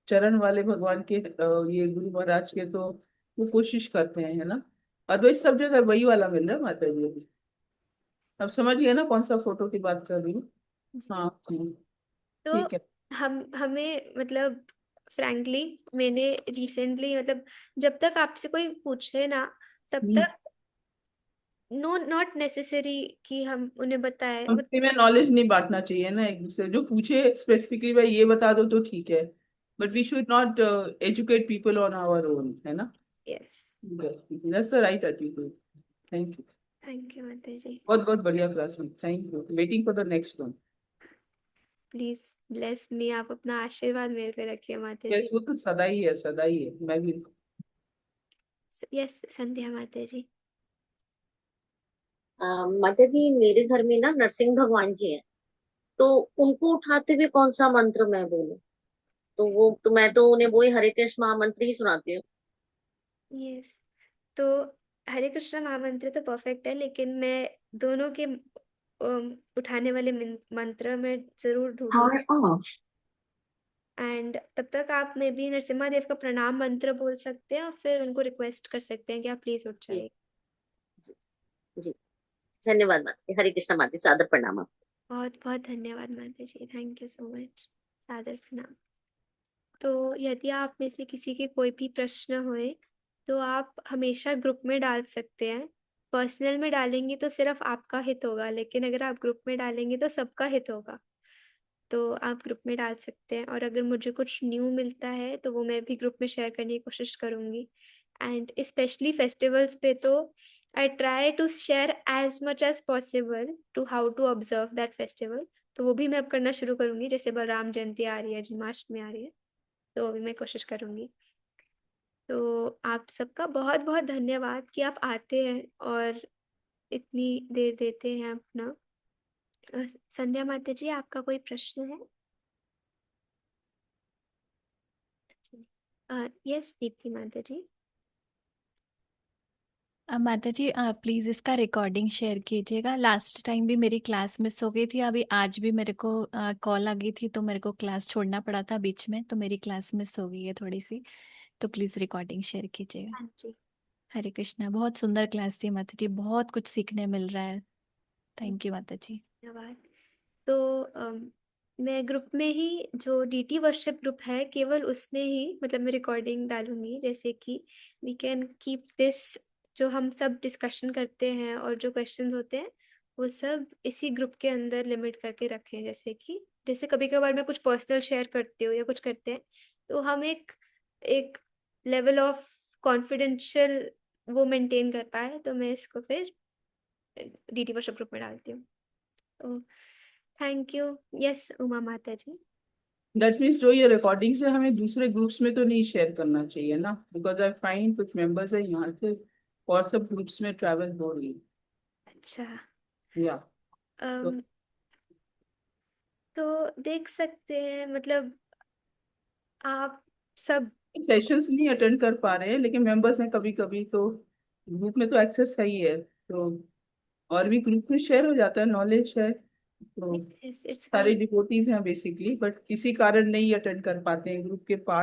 चरण वाले भगवान के, ये गुरु महाराज के, तो वो कोशिश करते हैं, है ना। अदरवाइज सब जगह वही वाला मिल रहा है माता जी। अब समझ गए ना कौन सा फोटो की बात कर रही हूँ? जी। हाँ, तो ठीक है। हमें मतलब फ्रैंकली, मैंने रिसेंटली मतलब, जब तक आपसे कोई पूछे ना तब हम्म। तक नो नॉट नेसेसरी कि हम उन्हें बताएं कंपनी में नॉलेज नहीं बांटना चाहिए ना एक दूसरे, जो पूछे स्पेसिफिकली भाई ये बता दो तो ठीक है, but we should not educate people on our own, है ना। Yes. That's the right attitude. Thank you. Thank you Mata ji. बहुत बहुत बढ़िया क्लास में, thank you, waiting for the next one. Please bless me. आप अपना आशीर्वाद मेरे पे रखिए माता यस, जी। वो तो सदा ही है, सदा ही है, मैं भी। यस संध्या माता जी। माता जी, मेरे घर में ना नरसिंह भगवान जी हैं। तो उनको उठाते हुए कौन सा मंत्र मैं बोलूं? तो मैं तो उन्हें वही हरे कृष्ण महामंत्र ही सुनाती हूँ। यस। तो हरे कृष्ण महामंत्र तो परफेक्ट है, लेकिन मैं दोनों के उठाने वाले मंत्र में जरूर ढूंढूंगी। Power off. एंड तब तक आप में भी नरसिम्हा देव का प्रणाम मंत्र बोल सकते हैं और फिर उनको रिक्वेस्ट कर सकते हैं कि आप प्लीज उठ जी जाइए। जी जी। धन्यवाद माता जी, हरे कृष्ण माता जी, सादर प्रणाम। बहुत बहुत धन्यवाद Mata ji. Thank you so much. सादर प्रणाम। तो यदि आप में से किसी के कोई भी प्रश्न होए तो आप हमेशा ग्रुप में डाल सकते हैं। पर्सनल में डालेंगे तो सिर्फ आपका हित होगा, लेकिन अगर आप ग्रुप में डालेंगे तो सबका हित होगा। तो आप ग्रुप में डाल सकते हैं, और अगर मुझे कुछ न्यू मिलता है तो वो मैं भी ग्रुप में शेयर करने की कोशिश करूंगी। एंड स्पेशली फेस्टिवल्स पे तो I try to share as much as possible to how to observe that festival. तो वो भी मैं अब करना शुरू करूंगी। जैसे बलराम जयंती आ रही है, जन्माष्टमी आ रही है, तो अभी मैं कोशिश करूंगी। तो आप सबका बहुत बहुत धन्यवाद कि आप आते हैं और इतनी देर देते हैं अपना। संध्या माता जी, आपका कोई प्रश्न है? यस दीप्ति माता जी। माता जी प्लीज इसका रिकॉर्डिंग शेयर कीजिएगा। लास्ट टाइम भी मेरी क्लास मिस हो गई थी, अभी आज भी मेरे को कॉल आ गई थी तो मेरे को क्लास छोड़ना पड़ा था बीच में, तो मेरी क्लास मिस हो गई है थोड़ी सी। तो प्लीज रिकॉर्डिंग शेयर कीजिएगा। हाँ जी। हरे कृष्णा। बहुत सुंदर क्लास थी माता जी, बहुत कुछ सीखने मिल रहा है। थैंक यू माता जी। धन्यवाद। तो मैं ग्रुप में ही, जो डीटी वर्शिप ग्रुप है, केवल उसमें ही मतलब मैं रिकॉर्डिंग डालूंगी, जैसे कि वी कैन कीप दिस, जो हम सब डिस्कशन करते हैं और जो क्वेश्चंस होते हैं वो सब इसी ग्रुप के अंदर लिमिट करके रखें। जैसे कभी कभार मैं कुछ पर्सनल शेयर करती हूँ या कुछ करते हैं, तो हम एक एक लेवल ऑफ कॉन्फिडेंशियल वो मेंटेन कर पाए, तो मैं इसको फिर डीटी वर्शिप ग्रुप में डालती हूँ। तो थैंक यू। यस उमा माता जी। दैट मीन्स जो ये रिकॉर्डिंग्स है हमें दूसरे ग्रुप्स में तो नहीं शेयर करना चाहिए ना, बिकॉज आई फाइंड कुछ मेंबर्स है यहाँ से व्हाट्सएप ग्रुप्स में ट्रैवल हो रही अच्छा। या सो अम, तो देख सकते हैं, मतलब आप सब। सेशंस नहीं अटेंड कर पा रहे हैं लेकिन मेंबर्स हैं कभी कभी, तो ग्रुप में तो एक्सेस है ही है, तो और भी ग्रुप में शेयर हो जाता है, नॉलेज है, तो इट्स सारे फाइन। डिवोटीज हैं बेसिकली, बट किसी कारण नहीं अटेंड कर पाते हैं ग्रुप के पार्ट